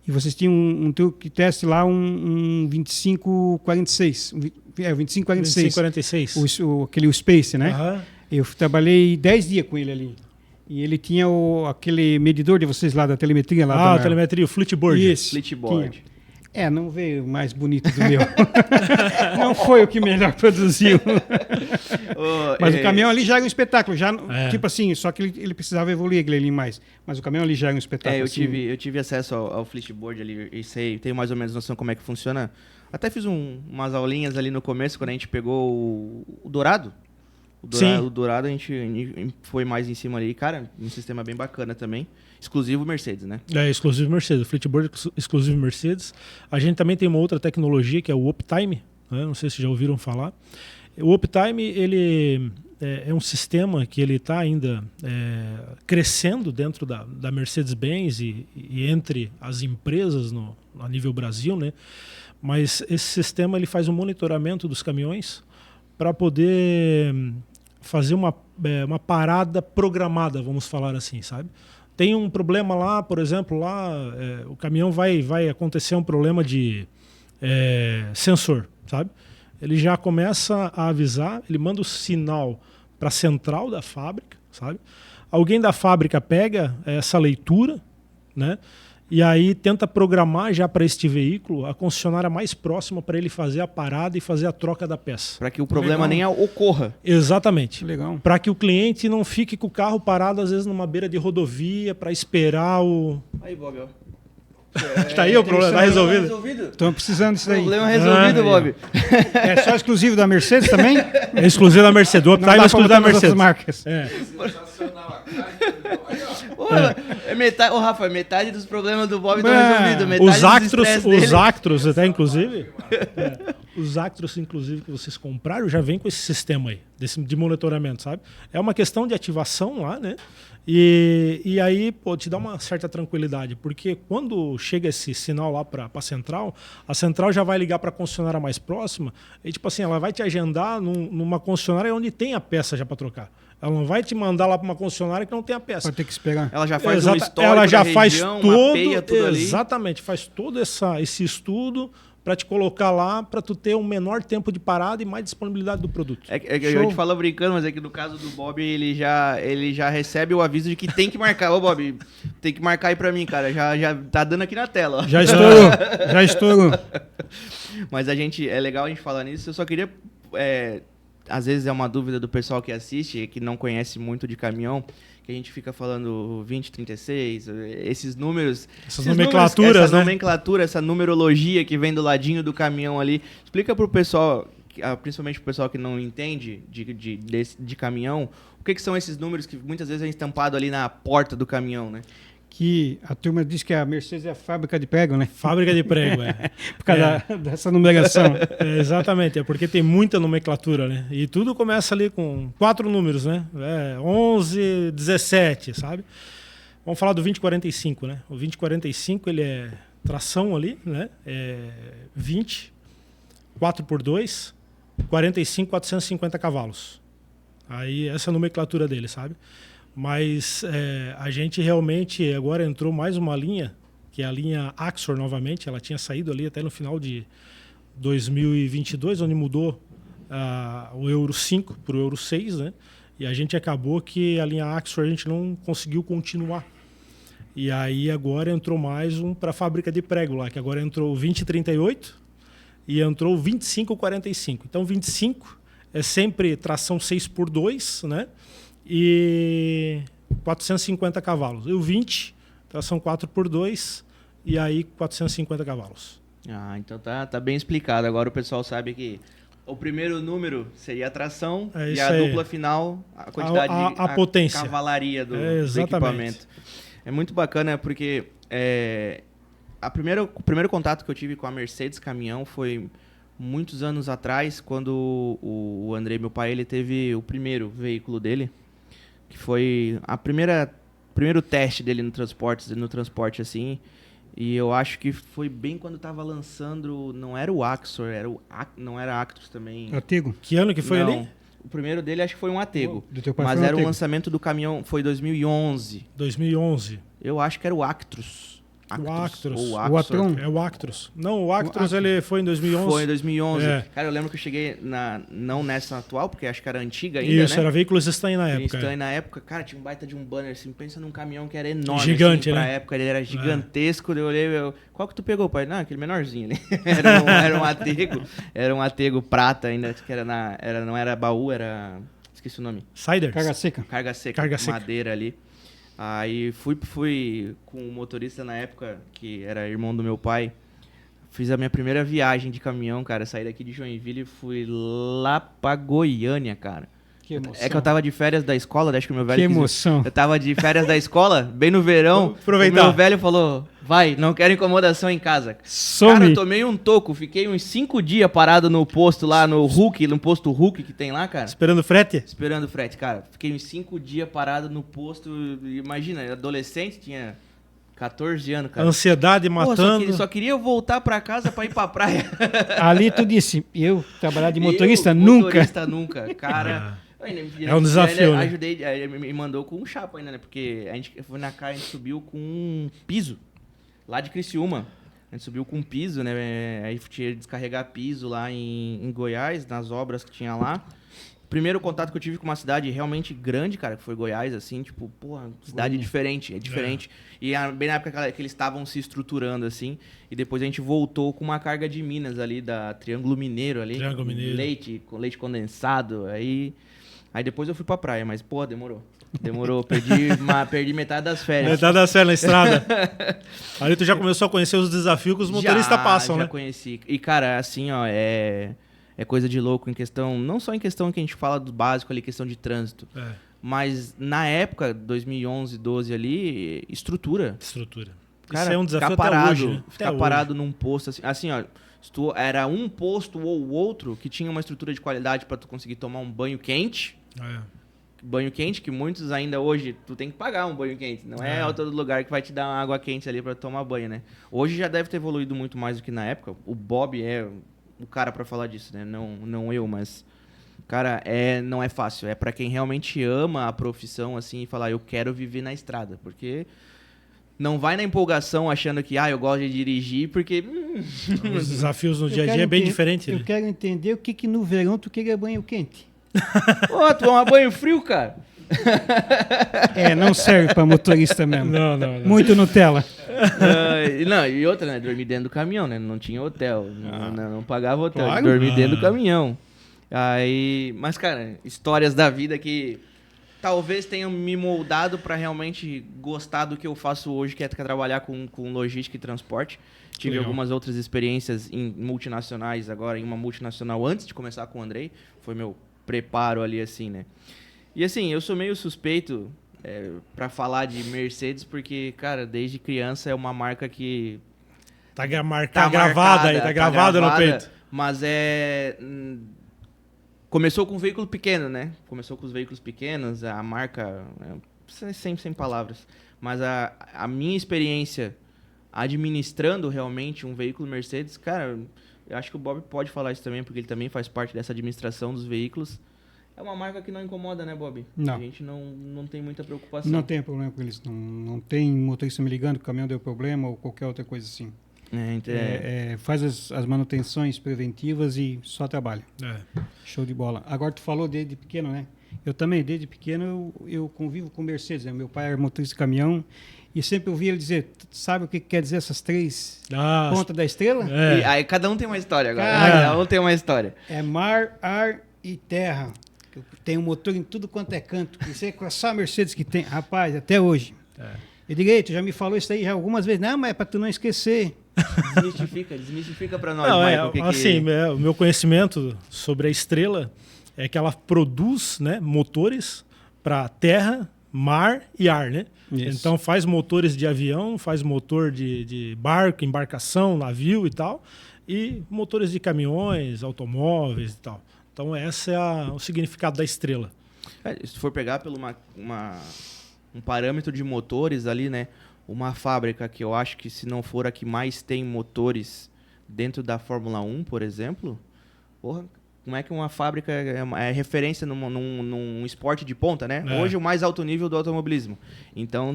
E vocês tinham um truque teste lá, um 2546. 2546. 2546. Aquele Space, né? Aham. Eu trabalhei 10 dias com ele ali. E ele tinha aquele medidor de vocês lá da telemetria. Lá A telemetria, o Flipboard. Isso. Flipboard. Não veio mais bonito do meu. Não foi o que melhor produziu. Mas o caminhão ali já era um espetáculo. Tipo assim, só que ele precisava evoluir aquele ali mais. Mas o caminhão ali já era um espetáculo. Eu tive acesso ao Flipboard ali e tenho mais ou menos noção como é que funciona. Até fiz umas aulinhas ali no começo, quando a gente pegou o Dourado. O Dourado a gente foi mais em cima ali. Cara, um sistema bem bacana também. Exclusivo Mercedes, né? É, exclusivo Mercedes. O Flipboard exclusivo Mercedes. A gente também tem uma outra tecnologia que é o Uptime. Né? Não sei se já ouviram falar. O Uptime, ele é um sistema que ele está ainda crescendo dentro da Mercedes-Benz e entre as empresas a nível Brasil, né? Mas esse sistema ele faz um monitoramento dos caminhões para poder fazer uma parada programada, vamos falar assim, sabe? Tem um problema lá, por exemplo, o caminhão vai acontecer um problema de sensor, sabe? Ele já começa a avisar, ele manda o sinal para a central da fábrica, sabe? Alguém da fábrica pega essa leitura, né? E aí tenta programar já para este veículo a concessionária mais próxima para ele fazer a parada e fazer a troca da peça. Para que o problema nem ocorra. Exatamente. Legal. Para que o cliente não fique com o carro parado, às vezes, numa beira de rodovia, para esperar o... Aí, Bob, ó. Tá aí o problema, tá resolvido? Estão precisando disso aí. Problema resolvido, Bob. É só exclusivo da Mercedes também? É exclusivo da Mercedes. O Uptime é exclusivo da Mercedes. Marcas. Rafa, metade dos problemas do Bob estão resolvidos. Os Actros, até inclusive. Os Actros, inclusive, que vocês compraram, já vem com esse sistema aí, de monitoramento, sabe? É uma questão de ativação lá, né? E aí, te dá uma certa tranquilidade, porque quando chega esse sinal lá para a central já vai ligar para a concessionária mais próxima e, tipo assim, ela vai te agendar numa concessionária onde tem a peça já para trocar. Ela não vai te mandar lá para uma concessionária que não tem a peça. Vai ter que esperar. Ela já faz um histórico ela já da faz região, todo, mapeia tudo ali. exatamente, faz todo esse estudo para te colocar lá, para tu ter um menor tempo de parada e mais disponibilidade do produto. Eu te falo brincando, mas é que no caso do Bob, ele já recebe o aviso de que tem que marcar. Ô, Bob, tem que marcar aí pra mim, cara. Já tá dando aqui na tela. Ó. Já estourou. Mas é legal a gente falar nisso. Eu só queria... às vezes é uma dúvida do pessoal que assiste, que não conhece muito de caminhão, que a gente fica falando 2036, esses números... Essas nomenclaturas, essa né? nomenclatura, essa numerologia que vem do ladinho do caminhão ali. Explica pro pessoal, principalmente pro pessoal que não entende de caminhão, o que são esses números que muitas vezes é estampado ali na porta do caminhão, né? Que a turma diz que a Mercedes é a fábrica de prego, né? Fábrica de prego, é. Por causa dessa numeração. Exatamente, é porque tem muita nomenclatura, né? E tudo começa ali com 4 números, né? 11, 17, sabe? Vamos falar do 2045, né? O 2045, ele é tração ali, né? 20, 4x2, 45, 450 cavalos. Aí essa é a nomenclatura dele, sabe? Mas a gente realmente agora entrou mais uma linha, que é a linha Axor novamente. Ela tinha saído ali até no final de 2022, onde mudou o Euro 5 para o Euro 6, né? E a gente acabou que a linha Axor a gente não conseguiu continuar. E aí agora entrou mais um para a fábrica de prego lá, que agora entrou o 2038 e entrou o 2545. Então 25 é sempre tração 6x2, né? E 450 cavalos. E o 20, tração 4x2, e aí 450 cavalos. Ah, então tá bem explicado. Agora o pessoal sabe que o primeiro número seria a tração É e isso a aí. dupla final, a quantidade A potência. cavalaria do Exatamente. equipamento. É muito bacana porque o primeiro contato que eu tive com a Mercedes caminhão foi muitos anos atrás, quando o André, meu pai, ele teve o primeiro veículo dele, que foi primeiro teste dele no transporte assim. E eu acho que foi bem quando tava lançando, não era o Axor, não era Actros também. Artigo. Que ano que foi Não, ali? o primeiro dele acho que foi um Atego, Do teu pai mas foi um era o Artigo. lançamento do caminhão, foi 2011. 2011. Eu acho que era o Actros. O Actros. Ou O Axor. Atron. É o Actros. Não, o Actros Actros. ele foi em 2011. Foi em 2011. É. Cara, eu lembro que eu cheguei não nessa atual, porque acho que era antiga ainda, Isso, né? era veículos Stein na época. Então, na época, cara, tinha um baita de um banner, assim, pensa num caminhão que era enorme, Gigante, assim, pra né? época, ele era gigantesco, eu olhei, qual que tu pegou, pai? Não, aquele menorzinho ali. Era um Atego prata ainda, que não era baú, esqueci o nome. Siders. Carga seca. Carga seca, Carga seca. madeira ali. Aí fui com o motorista na época, que era irmão do meu pai. Fiz a minha primeira viagem de caminhão, cara. Saí daqui de Joinville e fui lá pra Goiânia, cara. Que emoção. É que eu tava de férias da escola, acho que o meu velho Que quis- emoção. Eu tava de férias da escola, bem no verão. Vamos aproveitar. O meu velho falou, vai, não quero incomodação em casa. Cara, Some. eu tomei um toco, fiquei uns 5 dias parado no posto lá, no posto Hulk que tem lá, cara. Esperando o frete? Esperando o frete, cara. Fiquei uns 5 dias parado no posto. Imagina, adolescente, tinha 14 anos, A cara. ansiedade Pô, matando. só queria voltar pra casa pra ir pra praia. Ali tu disse, eu trabalhar de motorista Eu, nunca. Motorista nunca. Cara, eu ainda- É um desafio, ainda né? Ajudei, aí ele me mandou com um chapa ainda, né? Porque a gente foi na cá, a gente subiu com um piso. Lá de Criciúma. A gente subiu com um piso, né? Aí tinha que descarregar piso lá em Goiás, nas obras que tinha lá. Primeiro contato que eu tive com uma cidade realmente grande, cara, que foi Goiás, assim, tipo, porra, cidade diferente, é diferente. E bem na época que eles estavam se estruturando, assim, e depois a gente voltou com uma carga de Minas ali, da Triângulo Mineiro ali. Triângulo Mineiro. Com leite condensado, aí depois eu fui pra praia, mas, pô, demorou, perdi metade das férias. Metade da série na estrada. Ali tu já começou a conhecer os desafios que os motoristas passam, já né? Conheci. E, cara, assim, ó, é coisa de louco em questão, não só em questão que a gente fala do básico ali, questão de trânsito, É, mas na época, 2011, 12 ali, estrutura. estrutura. Cara, Isso é um desafio ficar até parado, hoje, né? ficar Até parado num posto, assim, ó, era um posto ou outro que tinha uma estrutura de qualidade para tu conseguir tomar um banho quente. hoje. É. Banho quente, que muitos ainda hoje, tu tem que pagar um banho quente. Não é todo lugar que vai te dar uma água quente ali pra tomar banho, né? Hoje já deve ter evoluído muito mais do que na época. O Bob é o cara pra falar disso, né? Não eu, mas... Cara, não é fácil. É pra quem realmente ama a profissão, assim, e falar, eu quero viver na estrada. Porque não vai na empolgação achando que, eu gosto de dirigir, porque... Os desafios no Eu dia a quero dia é bem enten- diferente, Eu né? quero entender o que no verão tu queria banho quente. Pô, tomar banho frio, cara. Não serve pra motorista mesmo. Não. Muito Nutella. Não, e outra, né? Dormir dentro do caminhão, né? Não tinha hotel. Não pagava hotel. Claro. Dormir dentro do caminhão. Aí, mas, cara, histórias da vida que talvez tenham me moldado pra realmente gostar do que eu faço hoje, que é trabalhar com logística e transporte. Tive Legal. algumas outras experiências em multinacionais agora, em uma multinacional antes de começar com o Andrei. Foi meu preparo ali, assim, né? E assim, eu sou meio suspeito pra falar de Mercedes, porque, cara, desde criança é uma marca que Tá tá gravada aí, marcada, tá gravada no peito. Mas começou com um veículo pequeno, né? Começou com os veículos pequenos, a marca... sem palavras. Mas a minha experiência administrando realmente um veículo Mercedes, cara, eu acho que o Bob pode falar isso também, porque ele também faz parte dessa administração dos veículos. É uma marca que não incomoda, né, Bob? Não. A gente não tem muita preocupação. Não tem problema com eles. Não tem motorista me ligando que o caminhão deu problema ou qualquer outra coisa assim. Então, Faz as manutenções preventivas e só trabalha. Show de bola. Agora tu falou desde pequeno, né? Eu também, desde pequeno, eu convivo com Mercedes. Né? Meu pai era motorista de caminhão e sempre ouvi ele dizer, sabe o que quer dizer essas 3 pontas da estrela? E aí cada um tem uma história agora. Cara. Cada um tem uma história. É mar, ar e terra. Tem um motor em tudo quanto é canto. Isso é só a Mercedes que tem. Rapaz, até hoje. Eu digo, tu já me falou isso aí já algumas vezes. Não, mas é para tu não esquecer. Desmistifica para nós, Não, Michael. assim, o meu conhecimento sobre a Estrela é que ela produz, né, motores para terra, mar e ar, né? Isso. Então faz motores de avião, faz motor de barco, embarcação, navio e tal, e motores de caminhões, automóveis e tal. Então esse é o significado da Estrela. Se for pegar pelo um parâmetro de motores ali, né? Uma fábrica que eu acho que se não for a que mais tem motores dentro da Fórmula 1, por exemplo, porra, como é que uma fábrica é referência num esporte de ponta, né? Hoje o mais alto nível do automobilismo. Então,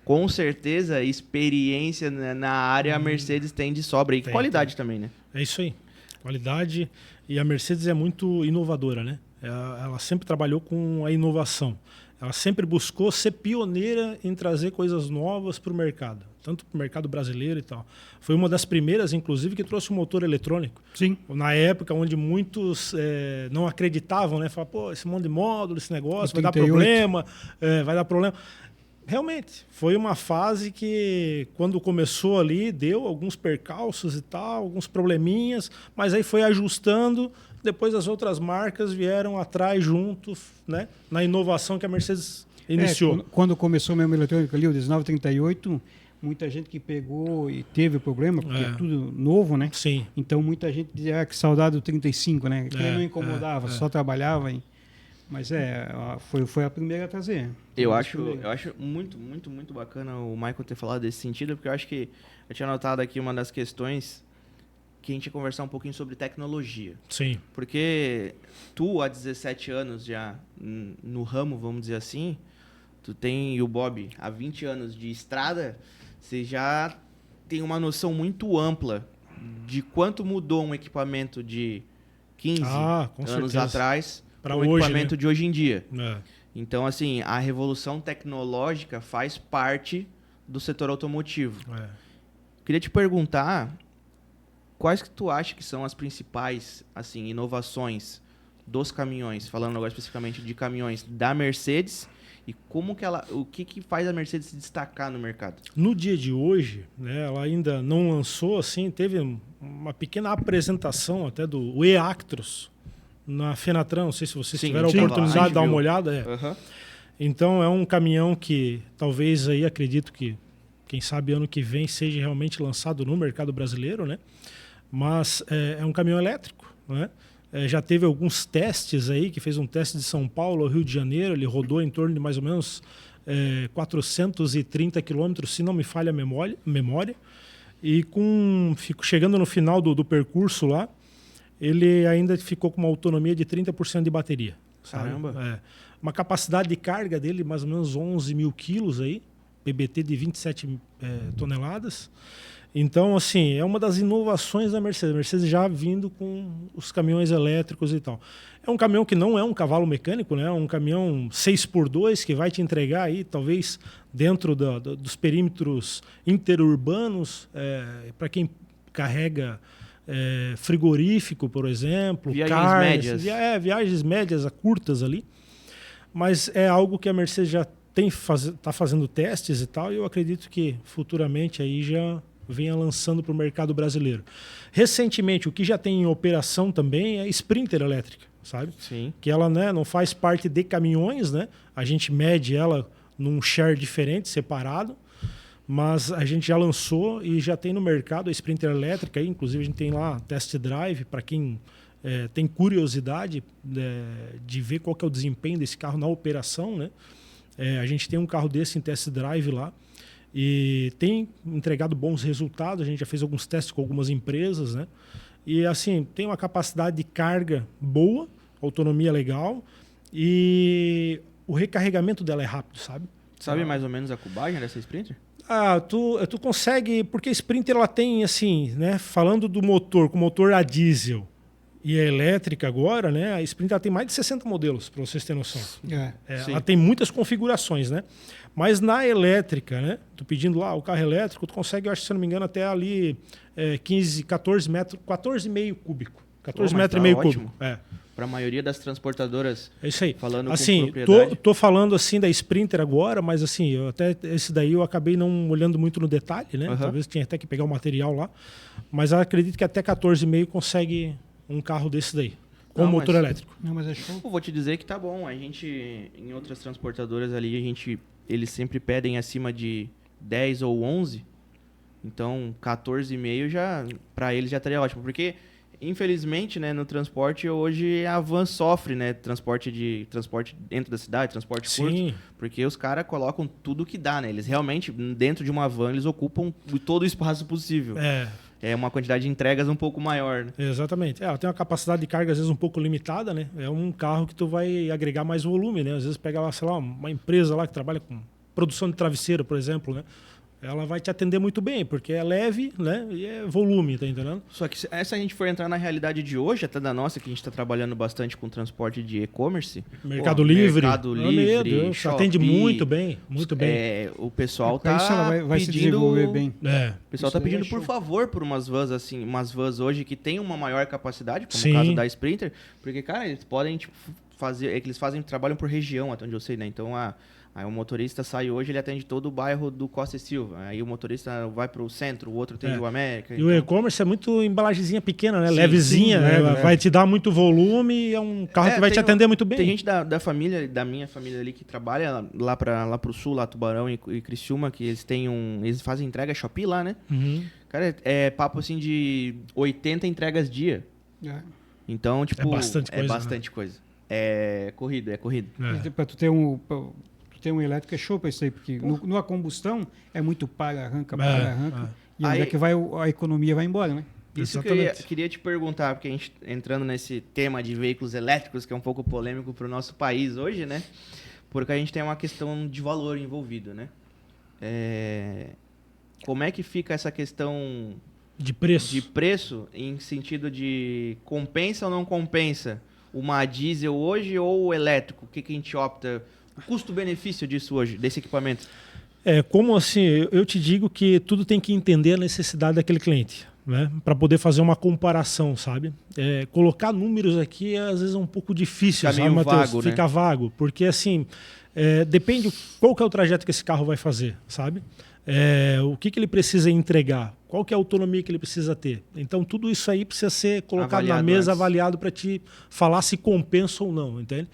com certeza, experiência na área a Mercedes tem de sobra. E qualidade também, né? É isso aí. Qualidade. E a Mercedes é muito inovadora, né? Ela sempre trabalhou com a inovação. Ela sempre buscou ser pioneira em trazer coisas novas para o mercado, tanto para o mercado brasileiro e tal. Foi uma das primeiras, inclusive, que trouxe o motor eletrônico. Sim. Na época onde muitos não acreditavam, né? Falavam, pô, esse monte de módulo, esse negócio, vai dar problema, vai dar problema. Realmente, foi uma fase que, quando começou ali, deu alguns percalços e tal, alguns probleminhas, mas aí foi ajustando. Depois as outras marcas vieram atrás junto, né, na inovação que a Mercedes iniciou. Quando começou mesmo o eletrônico ali, o 1938, muita gente que pegou e teve problema, porque é tudo novo, né? Sim. Então muita gente dizia que saudade do 35, né? Que não incomodava, só trabalhava. Mas foi a primeira a trazer. Eu acho muito, muito, muito bacana o Michael ter falado desse sentido, porque eu acho que eu tinha notado aqui uma das questões que a gente ia conversar um pouquinho sobre tecnologia. Sim. Porque tu, há 17 anos já no ramo, vamos dizer assim, tu tem, e o Bob, há 20 anos de estrada, você já tem uma noção muito ampla de quanto mudou um equipamento de 15 anos atrás para o equipamento, né, de hoje em dia. Então, assim, a revolução tecnológica faz parte do setor automotivo. Queria te perguntar, quais que tu acha que são as principais, assim, inovações dos caminhões, falando agora especificamente de caminhões da Mercedes, e como que o que faz a Mercedes se destacar no mercado? No dia de hoje, né, ela ainda não lançou, assim, teve uma pequena apresentação até do e-Actros na Fenatran, não sei se vocês tiveram a oportunidade de dar uma olhada. Então é um caminhão que talvez aí, acredito que, quem sabe ano que vem seja realmente lançado no mercado brasileiro, né? Mas é um caminhão elétrico, né? Já teve alguns testes aí, que fez um teste de São Paulo ao Rio de Janeiro, ele rodou em torno de mais ou menos 430 quilômetros, se não me falha a memória, e chegando no final do percurso lá, ele ainda ficou com uma autonomia de 30% de bateria. Sabe? Caramba! Uma capacidade de carga dele, mais ou menos 11 mil quilos aí, PBT de 27 toneladas. Então, assim, é uma das inovações da Mercedes. A Mercedes já vindo com os caminhões elétricos e tal. É um caminhão que não é um cavalo mecânico, né? É um caminhão 6x2 que vai te entregar aí, talvez, dentro dos perímetros interurbanos, para quem carrega frigorífico, por exemplo. Viagens médias. Viagens médias a curtas ali. Mas é algo que a Mercedes já está fazendo testes e tal, e eu acredito que futuramente aí já venha lançando para o mercado brasileiro. Recentemente, o que já tem em operação também é Sprinter elétrica, sabe? Sim. Que ela, né, não faz parte de caminhões, né? A gente mede ela num share diferente, separado, mas a gente já lançou e já tem no mercado a Sprinter elétrica. Inclusive, a gente tem lá test drive para quem tem curiosidade de ver qual que é o desempenho desse carro na operação, né? A gente tem um carro desse em test drive lá e tem entregado bons resultados. A gente já fez alguns testes com algumas empresas, né? E assim, tem uma capacidade de carga boa, autonomia legal e o recarregamento dela é rápido, sabe? Sabe mais ou menos a cubagem dessa Sprinter? Tu consegue, porque a Sprinter ela tem assim, né? Falando do motor, com motor a diesel e a elétrica agora, né? A Sprinter tem mais de 60 modelos, para vocês terem noção. Ela tem muitas configurações, né? Mas na elétrica, né? Tu pedindo lá o carro elétrico, tu consegue, eu acho, se não me engano, até ali 14 metros, 14,5 cúbico. 14 mas metros tá e meio ótimo. cúbico. É. Para a maioria das transportadoras, É isso aí. falando com Assim, propriedade. tô falando assim da Sprinter agora, mas assim, eu até esse daí eu acabei não olhando muito no detalhe, né? Aham. Talvez tinha até que pegar o material lá. Mas eu acredito que até 14,5 consegue um carro desse daí, com Não, motor mas- elétrico. Não, mas é show. Eu vou te dizer que tá bom. A gente, em outras transportadoras ali, eles sempre pedem acima de 10 ou 11. Então, 14,5 já, para eles já estaria ótimo. Porque, infelizmente, né, no transporte hoje a van sofre, né? Transporte dentro da cidade, transporte curto. Sim, Porque os caras colocam tudo que dá, né? Eles realmente, dentro de uma van, eles ocupam todo o espaço possível. É uma quantidade de entregas um pouco maior, né? exatamente. Ela tem uma capacidade de carga às vezes um pouco limitada, né? É um carro que tu vai agregar mais volume, né? Às vezes pega lá, sei lá, uma empresa lá que trabalha com produção de travesseiro, por exemplo, né? Ela vai te atender muito bem, porque é leve, né? E é volume, tá entendendo? Só que se a gente for entrar na realidade de hoje, até da nossa, que a gente está trabalhando bastante com transporte de e-commerce. Mercado Livre. Mercado Meu Livre, Deus, Shopee, atende muito bem, muito bem. O pessoal Pra tá isso ela vai se pedindo... desenvolver bem. É. O pessoal Isso tá aí é pedindo, por show. favor, por umas vans assim, umas vans hoje que tem uma maior capacidade, como Sim. o caso da Sprinter, porque, cara, eles podem, tipo, trabalham por região, até onde eu sei, né? Então, aí o motorista sai hoje, ele atende todo o bairro do Costa e Silva. Aí o motorista vai pro centro, o outro atende o América. E o e-commerce é muito embalagemzinha pequena, né? Sim, Levezinha, sim, né? leve. Vai te dar muito volume e é um carro que vai te atender muito bem. Tem gente da família, da minha família ali, que trabalha lá pro sul, lá Tubarão e Criciúma, que eles fazem entrega Shopee lá, né? Uhum. Cara, é papo assim de 80 entregas dia. É. Então, tipo, É bastante coisa, bastante coisa. É corrido. É. Pra tu ter um elétrico é show pra isso aí, porque no combustão é muito arranca. E onde Aí- é que vai a economia vai embora, né? Isso que Exatamente. eu queria te perguntar, porque a gente entrando nesse tema de veículos elétricos, que é um pouco polêmico para o nosso país hoje, né? Porque a gente tem uma questão de valor envolvido, né? Como é que fica essa questão De preço. de preço em sentido de compensa ou não compensa uma diesel hoje ou o elétrico? O que a gente opta? O custo-benefício disso hoje, desse equipamento? Como assim, eu te digo que tudo tem que entender a necessidade daquele cliente, né? Para poder fazer uma comparação, sabe? Colocar números aqui às vezes é um pouco difícil, Fica sabe, meio Matheus? vago, né? Fica vago, porque assim, depende qual que é o trajeto que esse carro vai fazer, sabe? O que ele precisa entregar, qual que é a autonomia que ele precisa ter. Então tudo isso aí precisa ser colocado Avaliado na mesa, antes. avaliado para te falar se compensa ou não, entende?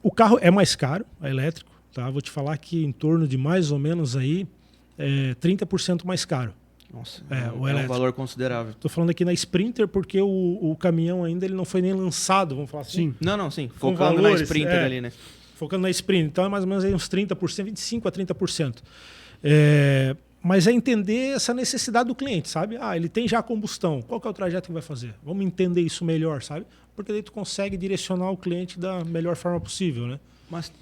O carro é mais caro, é elétrico, tá? Vou te falar que em torno de mais ou menos aí 30% mais caro. Nossa, o é um elétrico. valor considerável. Estou falando aqui na Sprinter porque o caminhão ainda ele não foi nem lançado, vamos falar assim. Sim. Não, sim. Com Focando na valores, Sprinter ali, né? Focando na Sprinter. Então é mais ou menos aí uns 30%, 25% a 30%. Mas é entender essa necessidade do cliente, sabe? Ele tem já a combustão. Qual que é o trajeto que vai fazer? Vamos entender isso melhor, sabe? Porque daí tu consegue direcionar o cliente da melhor forma possível, né? Mas,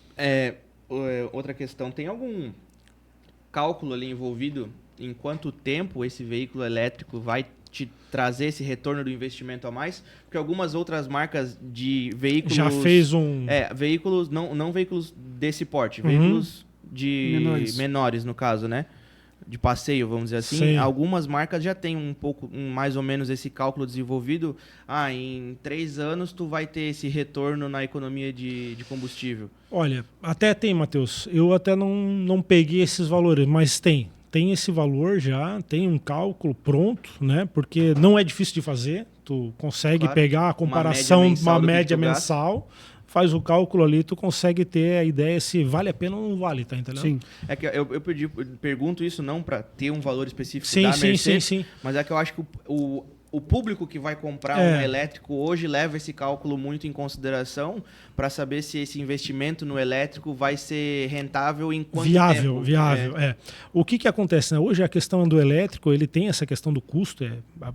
outra questão, tem algum cálculo ali envolvido em quanto tempo esse veículo elétrico vai te trazer esse retorno do investimento a mais? Porque algumas outras marcas de veículos... Já fez um... veículos, não veículos desse porte, Uhum. veículos de Menores. no caso, né? De passeio, vamos dizer assim. Sim. Algumas marcas já têm mais ou menos esse cálculo desenvolvido. Em 3 anos tu vai ter esse retorno na economia de combustível. Olha, até tem, Matheus. Eu até não peguei esses valores, mas tem. Tem esse valor já, tem um cálculo pronto, né? Porque não é difícil de fazer. Tu consegue Claro. pegar a comparação, uma média do que tu mensal, faz o cálculo ali, tu consegue ter a ideia se vale a pena ou não vale, tá entendendo? Sim. É que eu pergunto isso não para ter um valor específico Sim, da sim, Mercedes, sim. mas é que eu acho que o público que vai comprar um elétrico hoje leva esse cálculo muito em consideração para saber se esse investimento no elétrico vai ser rentável em quanto tempo. Viável. O que acontece, né? Hoje a questão do elétrico, ele tem essa questão do custo,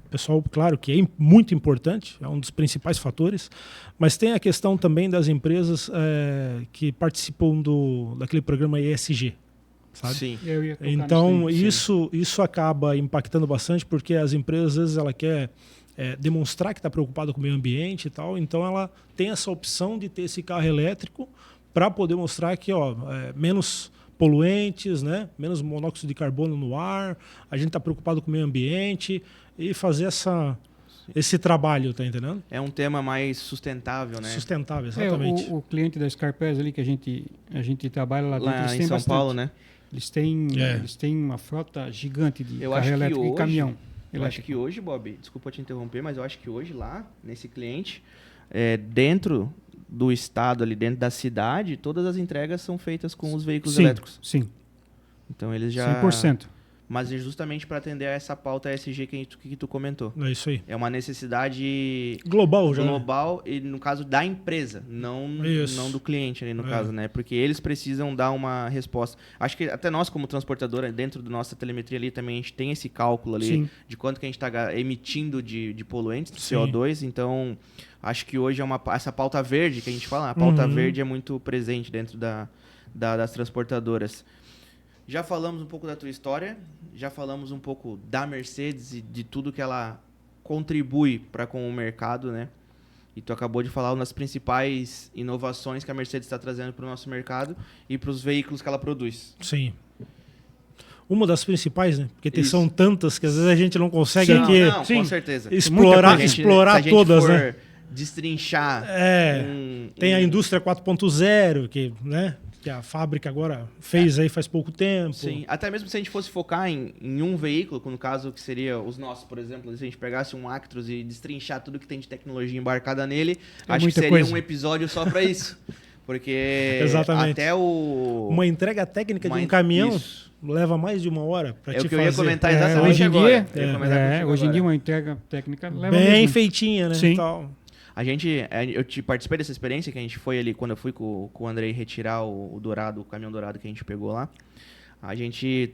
pessoal, claro que é muito importante, é um dos principais fatores, mas tem a questão também das empresas que participam daquele programa ESG, sabe? Sim. Eu ia tocar Então, nisso aí. isso acaba impactando bastante, porque as empresas, às vezes, ela quer demonstrar que está preocupada com o meio ambiente e tal, então ela tem essa opção de ter esse carro elétrico para poder mostrar que menos poluentes, né? Menos monóxido de carbono no ar, a gente está preocupado com o meio ambiente e fazer esse trabalho, tá entendendo? É um tema mais sustentável, né? Sustentável, exatamente. O cliente da Scarpass ali que a gente trabalha lá dentro, eles Lá têm em São bastante. Paulo, né? Eles têm uma frota gigante de Eu acho carro que elétrico e hoje- caminhão. Eu acho elétrico. que hoje, Bob, desculpa te interromper, mas eu acho que hoje lá, nesse cliente, dentro do estado, ali dentro da cidade, todas as entregas são feitas com os veículos Sim, elétricos. sim, Então eles já... 100%. Mas é justamente para atender a essa pauta ESG que tu comentou. É isso aí. É uma necessidade Global já, né? global e no caso da empresa, não Isso. do cliente ali no É. caso, né? Porque eles precisam dar uma resposta. Acho que até nós como transportadora, dentro da nossa telemetria ali também a gente tem esse cálculo ali Sim. de quanto que a gente está emitindo de poluentes, de Sim. CO2, então acho que hoje essa pauta verde que a gente fala, a pauta Uhum. verde é muito presente dentro das transportadoras. Já falamos um pouco da tua história, já falamos um pouco da Mercedes e de tudo que ela contribui para com o mercado, né? E tu acabou de falar uma das principais inovações que a Mercedes está trazendo para o nosso mercado e para os veículos que ela produz. Sim. Uma das principais, né? Porque Isso. são tantas que às vezes a gente não consegue Não, aqui não, sim. com certeza. explorar, Se a gente- explorar se a gente todas, for né? destrinchar. Tem a indústria 4.0, que, né? Que a fábrica agora fez aí faz pouco tempo. Sim, até mesmo se a gente fosse focar em um veículo, no caso que seria os nossos, por exemplo, se a gente pegasse um Actros e destrinchar tudo que tem de tecnologia embarcada nele, acho que muita seria coisa. um episódio só para isso. Porque Exatamente. até o... Uma entrega técnica de Uma- um caminhão isso. leva mais de 1 hora para É te o que eu fazer. ia comentar exatamente hoje em agora. dia, Eu ia comentar contigo hoje em agora. dia uma entrega técnica leva Bem mesmo. feitinha, né? Sim. Tal. Eu participei dessa experiência que a gente foi ali, quando eu fui com o Andrei retirar o Dourado, o caminhão Dourado que a gente pegou lá.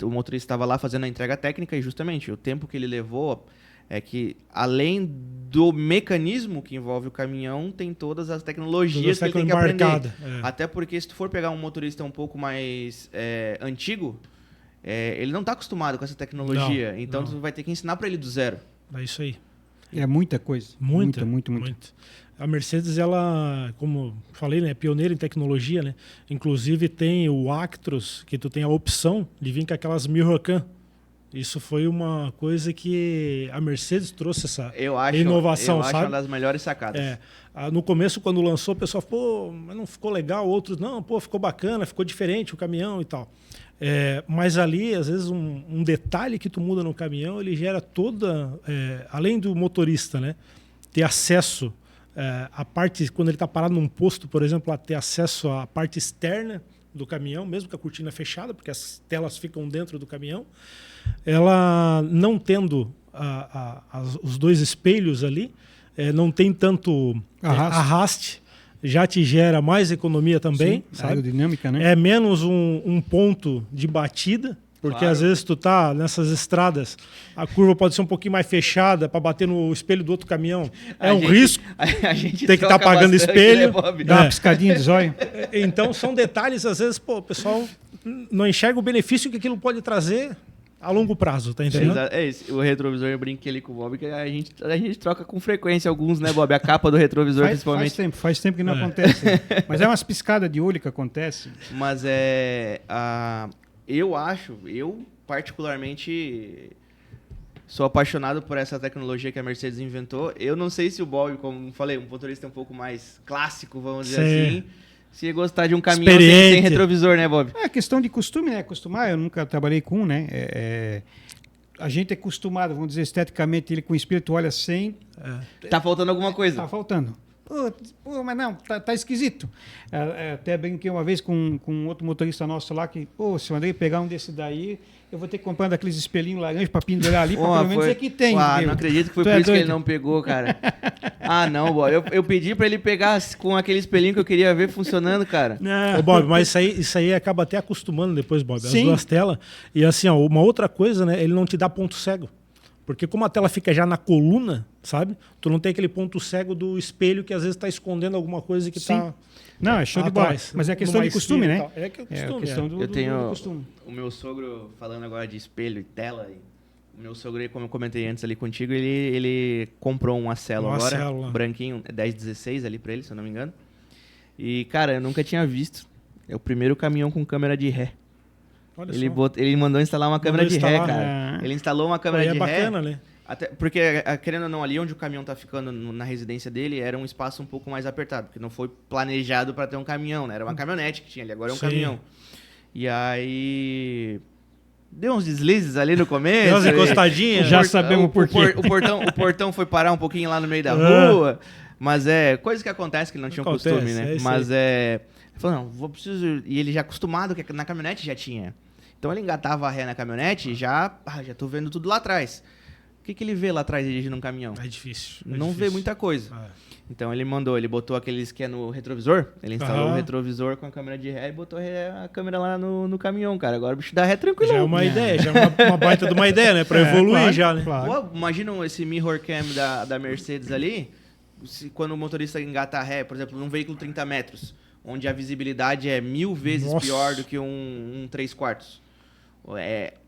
O motorista estava lá fazendo a entrega técnica e justamente o tempo que ele levou é que, além do mecanismo que envolve o caminhão, tem todas as tecnologias que ele tem que aprender. embarcada. Até porque se tu for pegar um motorista um pouco mais antigo, ele não está acostumado com essa tecnologia. Não, então não. tu vai ter que ensinar para ele do zero. É isso aí. É muita coisa. Muita. Muito. A Mercedes, ela, como falei, né, é pioneira em tecnologia, né? Inclusive tem o Actros, que tu tem a opção de vir com aquelas Mirrorcan. Isso foi uma coisa que a Mercedes trouxe essa inovação, eu acho sabe? uma das melhores sacadas. No começo, quando lançou, o pessoal, pô, mas não ficou legal. Outros, não, pô, ficou bacana, ficou diferente o caminhão e tal. Mas ali, às vezes, um detalhe que tu muda no caminhão, ele gera além do motorista, né, ter acesso à parte, quando ele está parado num posto, por exemplo, a ter acesso à parte externa do caminhão, mesmo com a cortina fechada, porque as telas ficam dentro do caminhão. Ela não tendo os dois espelhos ali, não tem tanto arraste, já te gera mais economia também, Sim, sabe? aerodinâmica, né? É menos um ponto de batida, porque Claro. às vezes tu tá nessas estradas, a curva pode ser um pouquinho mais fechada para bater no espelho do outro caminhão. É um risco. A gente Tem que troca tá pagando bastante, espelho. né, Bob? Dá uma piscadinha de zóio. Então são detalhes, às vezes, pô, o pessoal não enxerga o benefício que aquilo pode trazer a longo prazo, tá entendendo? É isso. O retrovisor, eu brinquei ali com o Bob, que a gente troca com frequência alguns, né, Bob? A capa do retrovisor, principalmente. Faz tempo que não acontece. Mas é umas piscadas de olho que acontece. Mas eu particularmente sou apaixonado por essa tecnologia que a Mercedes inventou. Eu não sei se o Bob, como falei, um motorista um pouco mais clássico, vamos dizer Sim. assim, se ia gostar de um caminhão sem Experiente. retrovisor, né, Bob? É questão de costume, né? Acostumar, eu nunca trabalhei com um, né? A gente é acostumado, vamos dizer, esteticamente, ele com o espírito olha sem, Tá faltando alguma coisa. tá faltando. Pô, mas não, tá esquisito. Até brinquei uma vez com outro motorista nosso lá que, se o Andrei pegar um desse daí, eu vou ter que comprar daqueles espelhinhos laranja para pendurar ali, para pelo menos aqui tem. Não acredito que foi Tu por é isso que ele doido. não pegou, cara. Não, Bob. Eu pedi pra ele pegar com aquele espelhinho que eu queria ver funcionando, cara. Ô, Bob, mas isso aí acaba até acostumando depois, Bob, as Sim. duas telas. E assim, ó, uma outra coisa, né? Ele não te dá ponto cego. Porque como a tela fica já na coluna, sabe? Tu não tem aquele ponto cego do espelho que às vezes está escondendo alguma coisa que Sim. está. Não, é show de bola. atrás, Mas é questão numa de costume, esfera e né? tal. É que é É costume. questão é. do Eu tenho costume. o meu sogro, falando agora de espelho e tela, o meu sogro, como eu comentei antes ali contigo, ele comprou um Acelo Um agora, Acelo. branquinho, 1016 ali pra ele, se eu não me engano. E, cara, eu nunca tinha visto. É o primeiro caminhão com câmera de ré. Olha Ele, só. ele mandou instalar uma câmera de ré, instalar, cara. Ele instalou uma câmera Aí é de bacana, ré. né? Até porque, querendo ou não, ali onde o caminhão tá ficando na residência dele, era um espaço um pouco mais apertado, porque não foi planejado para ter um caminhão, né? Era uma caminhonete que tinha ali, agora é um Sim. caminhão. E aí... Deu uns deslizes ali no começo. Deu umas encostadinhas. Já sabemos por quê. O portão foi parar um pouquinho lá no meio da rua. Mas é coisa que acontece que ele não tinha Acontece, costume, né? isso Mas aí. Ele falou, não, preciso... E ele já acostumado, que na caminhonete já tinha. Então ele engatava a ré na caminhonete e já tô vendo tudo lá atrás. O que ele vê lá atrás dirigindo um caminhão? É difícil. Não vê muita coisa. É. Então ele botou aqueles que é no retrovisor, ele instalou Aham. o retrovisor com a câmera de ré e botou a câmera lá no caminhão, cara. Agora o bicho dá ré tranquilo. Já é uma ideia, já é uma baita de uma ideia, né? Pra evoluir claro, já, né? claro. Pô, imagina esse mirror cam da Mercedes ali, quando o motorista engata a ré, por exemplo, num veículo 30 metros, onde a visibilidade é 1000 vezes Nossa. pior do que um 3/4.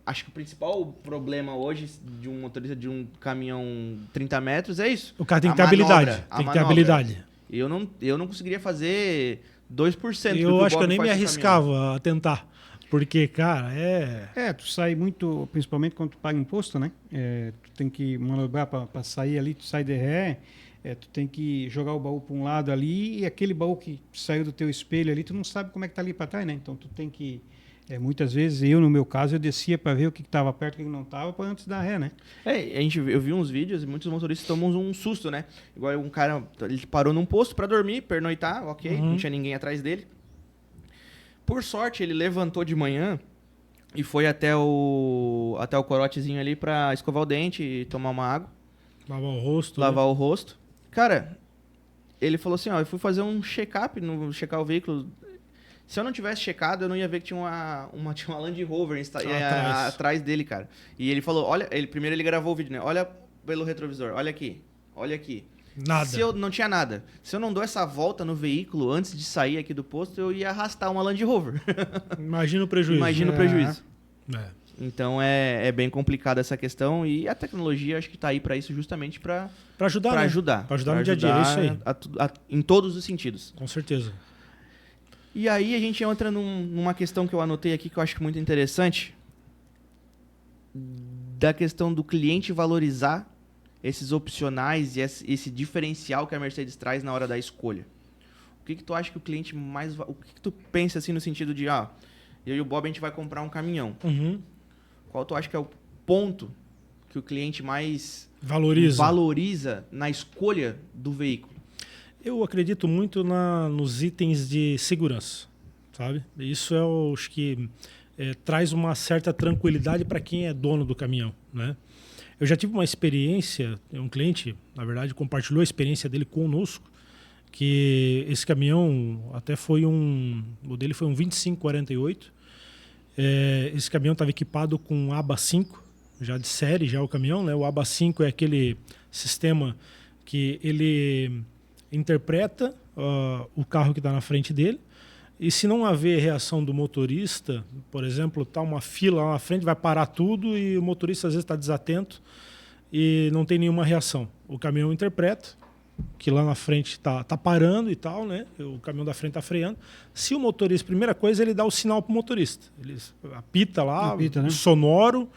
Acho que o principal problema hoje de um motorista de um caminhão 30 metros é isso. O cara tem que ter A habilidade. manobra, a Tem que ter manobra. habilidade. Eu não conseguiria fazer 2% do que Eu o acho que eu Bob nem me faz com o arriscava a tentar. Porque, cara, Tu sai muito, principalmente quando tu paga imposto, né? Tu tem que manobrar para sair ali, tu sai de ré, tu tem que jogar o baú para um lado ali e aquele baú que saiu do teu espelho ali, tu não sabe como é que tá ali para trás, né? Então tu tem que... muitas vezes, no meu caso, eu descia para ver o que estava perto e o que não estava antes da ré, né? Eu vi uns vídeos e muitos motoristas tomam um susto, né? Igual um cara, ele parou num posto pra dormir, pernoitar, ok, não tinha ninguém atrás dele. Por sorte, ele levantou de manhã e foi até o corotezinho ali pra escovar o dente e tomar uma água, lavar o rosto. lavar o rosto. Cara, ele falou assim, eu fui fazer um check-up, checar o veículo. Se eu não tivesse checado, eu não ia ver que tinha uma Land Rover atrás dele, cara. E ele falou, primeiro ele gravou o vídeo, né? Olha pelo retrovisor, olha aqui. Nada. Se eu não tinha nada. Se eu não dou essa volta no veículo antes de sair aqui do posto, eu ia arrastar uma Land Rover. Imagina o prejuízo. Imagina o prejuízo. É. Então é bem complicada essa questão e a tecnologia acho que tá aí para isso justamente para Pra ajudar, né? ajudar. Pra ajudar no dia a dia, é isso aí. Em todos os sentidos. Com certeza. E aí a gente entra numa questão que eu anotei aqui que eu acho muito interessante, da questão do cliente valorizar esses opcionais e esse diferencial que a Mercedes traz na hora da escolha. O que tu acha que o cliente mais... O que tu pensa assim no sentido de, eu e o Bob a gente vai comprar um caminhão. Uhum. Qual tu acha que é o ponto que o cliente mais Valoriza. na escolha do veículo? Eu acredito muito nos itens de segurança, sabe? Isso acho que traz uma certa tranquilidade para quem é dono do caminhão, né? Eu já tive uma experiência, um cliente, na verdade, compartilhou a experiência dele conosco, que esse caminhão até o dele foi um 2548. Esse caminhão estava equipado com aba 5, já de série, já o caminhão, né? O aba 5 é aquele sistema que ele interpreta o carro que está na frente dele, e se não haver reação do motorista, por exemplo, está uma fila lá na frente, vai parar tudo e o motorista às vezes está desatento e não tem nenhuma reação. O caminhão interpreta que lá na frente está parando e tal, né? O caminhão da frente está freando. Se o motorista, primeira coisa, ele dá o sinal para o motorista. Ele apita lá, né? sonoro,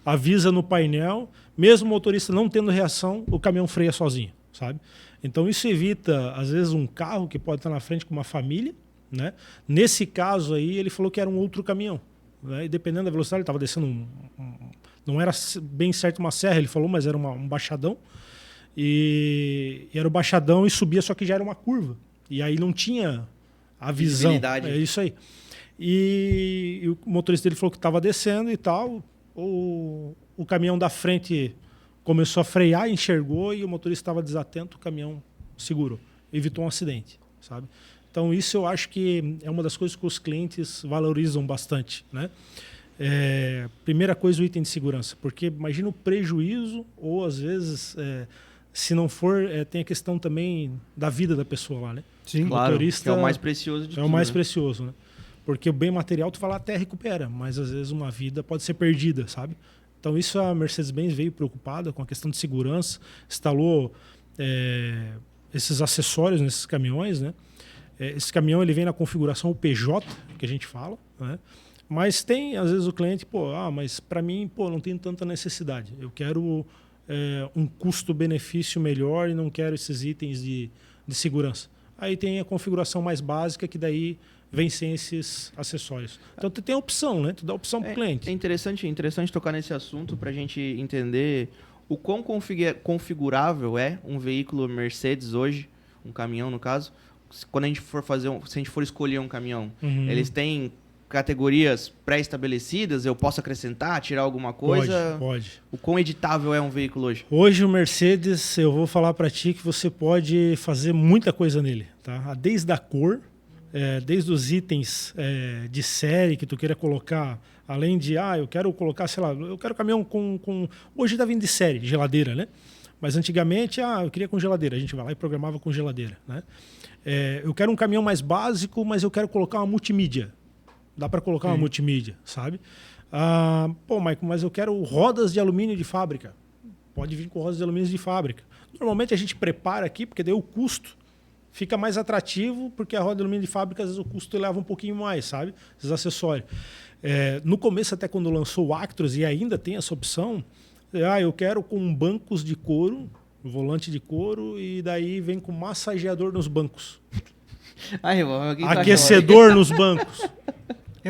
avisa no painel. Mesmo o motorista não tendo reação, o caminhão freia sozinho, sabe? Então isso evita, às vezes, um carro que pode estar na frente com uma família, né? Nesse caso aí, ele falou que era um outro caminhão, né? E dependendo da velocidade, ele estava descendo não era bem certo uma serra, ele falou, mas era um baixadão. E era o baixadão e subia, só que já era uma curva. E aí não tinha a visão. Visibilidade. É isso aí. E o motorista dele falou que estava descendo e tal. O caminhão da frente começou a frear, enxergou e o motorista estava desatento, o caminhão segurou. Evitou um acidente, sabe? Então isso eu acho que é uma das coisas que os clientes valorizam bastante, né? Primeira coisa, o item de segurança. Porque imagina o prejuízo ou às vezes... se não for, tem a questão também da vida da pessoa lá, né? Sim, Claro, motorista que é o mais precioso de tudo. É o mais né? precioso, né? Porque o bem material, tu vai lá, até recupera, mas às vezes uma vida pode ser perdida, sabe? Então isso a Mercedes-Benz veio preocupada com a questão de segurança, instalou esses acessórios nesses caminhões, né? Esse caminhão ele vem na configuração PJ, que a gente fala, né? Mas tem, às vezes, o cliente, mas para mim, não tem tanta necessidade. Eu quero um custo-benefício melhor e não quero esses itens de segurança. Aí tem a configuração mais básica, que daí vem sem esses acessórios. Então tu tem a opção, né? Tu dá a opção para o cliente. É interessante tocar nesse assunto para a gente entender o quão configurável é um veículo Mercedes hoje, um caminhão no caso. Quando a gente for se a gente for escolher um caminhão, eles têm categorias pré-estabelecidas, eu posso acrescentar, tirar alguma coisa? Pode. O quão editável é um veículo hoje? Hoje o Mercedes, eu vou falar para ti que você pode fazer muita coisa nele, tá? Desde a cor, desde os itens de série que tu queira colocar, além de, eu quero colocar, sei lá, eu quero caminhão com... Hoje tá vindo de série, geladeira, né? Mas antigamente, eu queria com geladeira, a gente vai lá e programava com geladeira, né? Eu quero um caminhão mais básico, mas eu quero colocar uma multimídia. Dá para colocar uma multimídia, sabe? Michael, mas eu quero rodas de alumínio de fábrica. Pode vir com rodas de alumínio de fábrica. Normalmente a gente prepara aqui, porque daí o custo fica mais atrativo, porque a roda de alumínio de fábrica, às vezes o custo eleva um pouquinho mais, sabe? Esses acessórios. No começo, até quando lançou o Actros, e ainda tem essa opção, eu quero com bancos de couro, volante de couro, e daí vem com massageador nos bancos. Aquecedor nos bancos.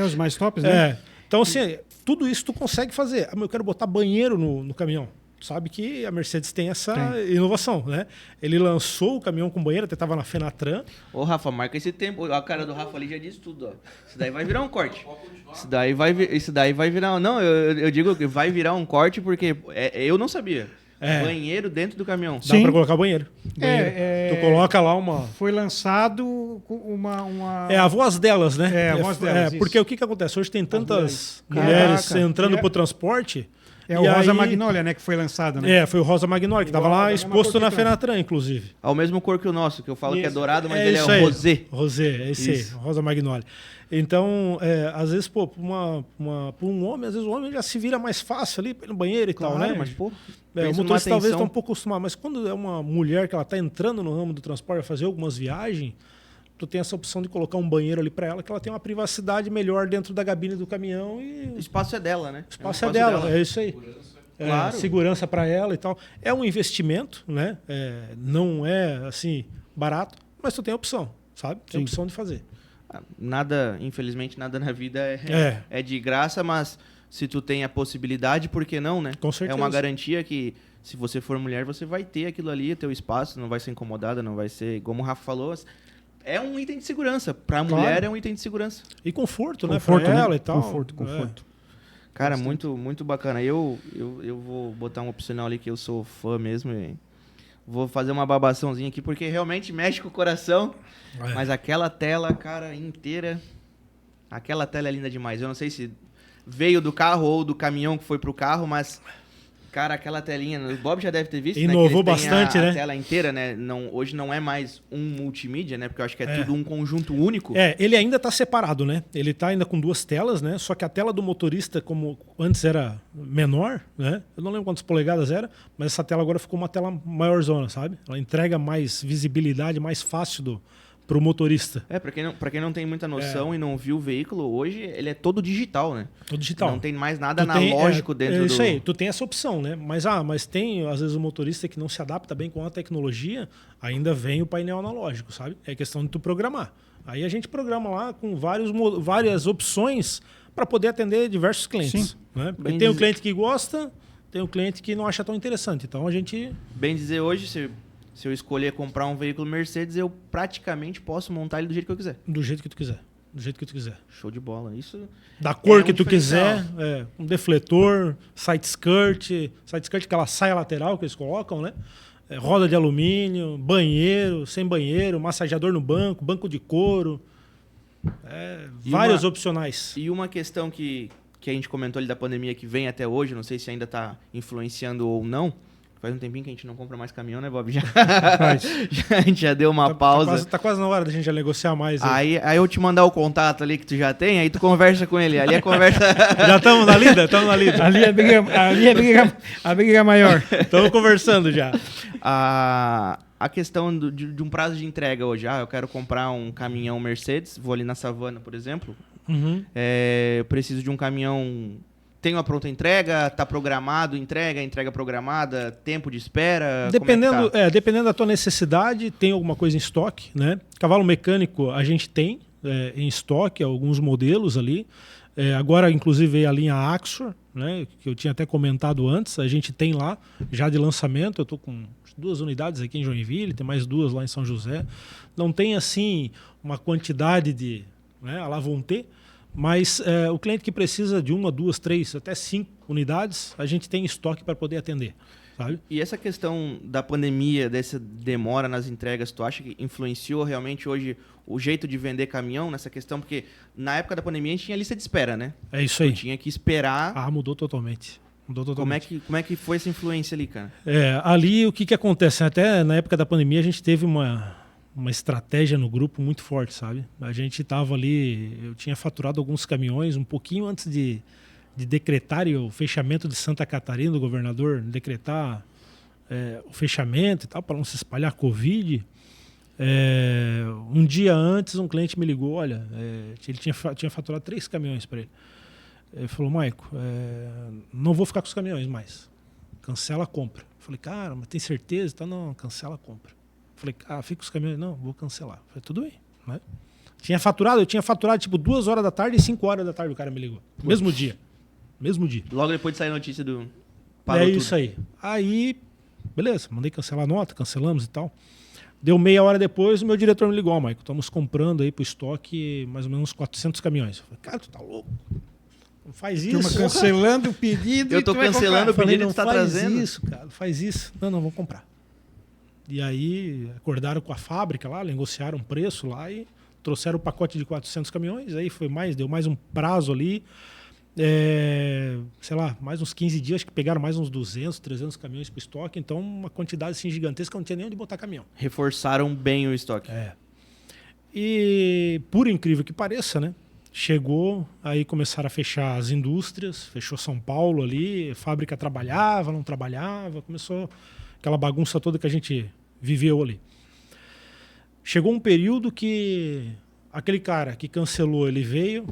Os mais tops, né? Então, assim, tudo isso tu consegue fazer. Eu quero botar banheiro no caminhão. Tu sabe que a Mercedes tem essa inovação, né? Ele lançou o caminhão com banheiro, até estava na Fenatran. Ô, Rafa, marca esse tempo. A cara do Rafa ali já disse tudo, ó. Isso daí vai virar um corte. Isso daí vai virar... Não, eu digo que vai virar um corte porque eu não sabia. Banheiro dentro do caminhão. Dá para colocar banheiro. Tu coloca lá uma... Foi lançado uma... a voz delas, né? A voz delas, porque o que acontece? Hoje tem tantas mulheres entrando pro transporte... o Rosa Magnolia, né? Que foi lançado, né? Foi o Rosa Magnolia, que estava lá exposto na Fenatran, inclusive. Ao mesmo cor que o nosso, que eu falo que é dourado, mas ele é o rosé. Rosé, esse aí, Rosa Magnolia. Então, às vezes, pra um homem, às vezes o homem já se vira mais fácil ali, no banheiro e tal, né? Mas, pô, o motorista talvez está um pouco acostumado, mas quando é uma mulher que ela está entrando no ramo do transporte, a fazer algumas viagens, tu tem essa opção de colocar um banheiro ali para ela, que ela tem uma privacidade melhor dentro da cabine do caminhão. O espaço é dela, né? O espaço é dela, é isso aí. Claro. Segurança para ela e tal. É um investimento, né? Não é assim barato, mas tu tem a opção, sabe? Tem a opção de fazer. Infelizmente, nada na vida é de graça, mas se tu tem a possibilidade, por que não, né? Com certeza. É uma garantia que, se você for mulher, você vai ter aquilo ali, teu espaço, não vai ser incomodada, não vai ser, como o Rafa falou, é um item de segurança. Para a mulher é um item de segurança. E conforto, né? Para ela e tal. Conforto. Cara, muito, muito bacana. Eu vou botar um opcional ali que eu sou fã mesmo e vou fazer uma babaçãozinha aqui, porque realmente mexe com o coração. Mas aquela tela, cara, inteira, aquela tela é linda demais. Eu não sei se veio do carro ou do caminhão que foi pro carro, mas... Cara, aquela telinha, o Bob já deve ter visto, inovou, né? Bastante, né? A tela inteira, né? Hoje não é mais um multimídia, né? Porque eu acho que é tudo um conjunto único. Ele ainda está separado, né? Ele está ainda com 2 telas, né? Só que a tela do motorista, como antes era menor, né? Eu não lembro quantas polegadas era, mas essa tela agora ficou uma tela maiorzona, sabe? Ela entrega mais visibilidade, mais fácil pro motorista. Pra quem não tem muita noção e não viu o veículo, hoje ele é todo digital, né? Todo digital. Não tem mais nada analógico dentro do... Isso aí, tu tem essa opção, né? Mas tem, às vezes, o motorista que não se adapta bem com a tecnologia, ainda vem o painel analógico, sabe? É questão de tu programar. Aí a gente programa lá com várias opções para poder atender diversos clientes. Né? Porque tem o cliente que gosta, tem o cliente que não acha tão interessante. Então a gente... Bem dizer, hoje, se eu escolher comprar um veículo Mercedes, eu praticamente posso montar ele do jeito que eu quiser. Do jeito que tu quiser. Do jeito que tu quiser. Show de bola. Isso da cor que tu quiser. Um defletor, side skirt, aquela saia lateral que eles colocam, né? Roda de alumínio, banheiro, sem banheiro, massageador no banco de couro. Vários opcionais. E uma questão que a gente comentou ali da pandemia que vem até hoje, não sei se ainda está influenciando ou não. Faz um tempinho que a gente não compra mais caminhão, né, Bob? A gente já deu uma pausa. Tá quase na hora da gente já negociar mais. Aí eu te mandar o contato ali que tu já tem, aí tu conversa com ele. Ali é conversa... Já estamos na lida? Estamos na lida. Ali a briga maior. Estamos conversando já. A questão de um prazo de entrega hoje. Eu quero comprar um caminhão Mercedes, vou ali na Savana, por exemplo. Uhum. Eu preciso de um caminhão... tem uma pronta entrega, está programado entrega programada, tempo de espera? Dependendo, Como é que tá? dependendo da tua necessidade, tem alguma coisa em estoque, né? Cavalo mecânico a gente tem em estoque, alguns modelos ali. Agora, inclusive, veio a linha Axor, né? Que eu tinha até comentado antes. A gente tem lá, já de lançamento. Eu estou com 2 unidades aqui em Joinville, tem mais 2 lá em São José. Não tem, assim, uma quantidade de... Né, lá vão ter. Mas o cliente que precisa de 1, 2, 3, até 5 unidades, a gente tem estoque para poder atender. Sabe? E essa questão da pandemia, dessa demora nas entregas, tu acha que influenciou realmente hoje o jeito de vender caminhão nessa questão? Porque na época da pandemia a gente tinha lista de espera, né? É isso aí. Tu tinha que esperar. Mudou totalmente. Como é que foi essa influência ali, cara? Ali o que acontece? Até na época da pandemia a gente teve uma estratégia no grupo muito forte, sabe? A gente estava ali, eu tinha faturado alguns caminhões um pouquinho antes de decretar o fechamento de Santa Catarina, do governador decretar o fechamento e tal, para não se espalhar Covid. Um dia antes, um cliente me ligou, olha, ele tinha faturado 3 caminhões para ele. Ele falou, Maico, não vou ficar com os caminhões mais, cancela a compra. Eu falei, cara, mas tem certeza? Então, não, cancela a compra. Eu falei, fica com os caminhões. Não, vou cancelar. Eu falei, tudo bem, né? Eu tinha faturado tipo 2 horas da tarde e 5 horas da tarde o cara me ligou. Mesmo dia. Logo depois de sair a notícia do... Isso aí. Aí, beleza, mandei cancelar a nota, cancelamos e tal. Deu meia hora depois, o meu diretor me ligou, Maico, estamos comprando aí pro estoque mais ou menos 400 caminhões. Eu falei, cara, tu tá louco? Não faz isso. Turma cancelando o pedido. Eu tô cancelando o pedido e tu tá trazendo. Não faz isso, cara, faz isso. Não, vamos comprar. E aí acordaram com a fábrica lá, negociaram um preço lá e trouxeram o pacote de 400 caminhões. Aí deu mais um prazo ali. Sei lá, mais uns 15 dias, acho que pegaram mais uns 200, 300 caminhões para o estoque. Então, uma quantidade assim gigantesca, não tinha nem onde botar caminhão. Reforçaram bem o estoque. E, por incrível que pareça, né? Chegou, aí começaram a fechar as indústrias, fechou São Paulo ali, a fábrica trabalhava, não trabalhava, começou aquela bagunça toda que a gente viveu ali. Chegou um período que aquele cara que cancelou, ele veio,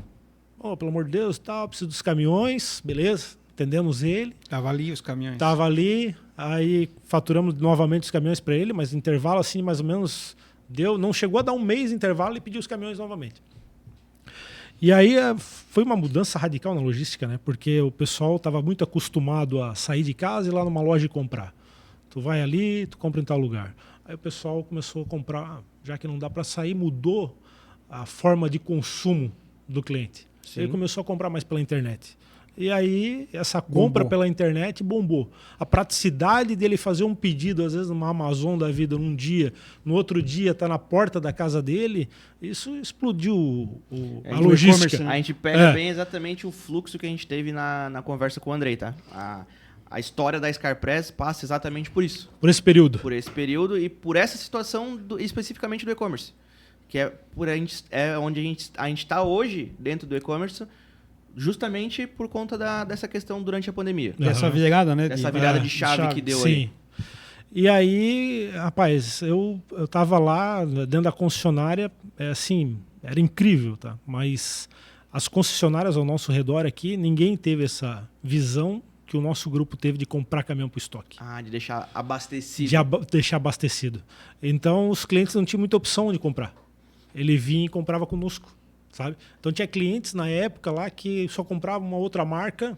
pelo amor de Deus, preciso dos caminhões, beleza, atendemos ele. Tava ali os caminhões. Tava ali, aí faturamos novamente os caminhões para ele, mas intervalo assim, mais ou menos, não chegou a dar um mês de intervalo e pediu os caminhões novamente. E aí foi uma mudança radical na logística, né? Porque o pessoal estava muito acostumado a sair de casa e ir lá numa loja e comprar. Tu vai ali, tu compra em tal lugar. Aí o pessoal começou a comprar, já que não dá para sair, mudou a forma de consumo do cliente. Sim. Ele começou a comprar mais pela internet. E aí essa compra pela internet bombou. A praticidade dele fazer um pedido, às vezes numa Amazon da vida, num dia, no outro dia está na porta da casa dele, isso explodiu a logística. A gente pega bem exatamente o fluxo que a gente teve na conversa com o Andrei, tá? A história da Scarpress passa exatamente por isso. Por esse período. Por esse período e por essa situação especificamente do e-commerce. Que é onde a gente está hoje dentro do e-commerce, justamente por conta dessa questão durante a pandemia. Dessa virada, né? Dessa virada de chave que deu sim. aí. E aí, rapaz, eu tava lá dentro da concessionária, assim, era incrível, tá? Mas as concessionárias ao nosso redor aqui, ninguém teve essa visão que o nosso grupo teve de comprar caminhão para o estoque. De deixar abastecido. Deixar abastecido. Então, os clientes não tinham muita opção de comprar. Ele vinha e comprava conosco, sabe? Então, tinha clientes na época lá que só compravam uma outra marca,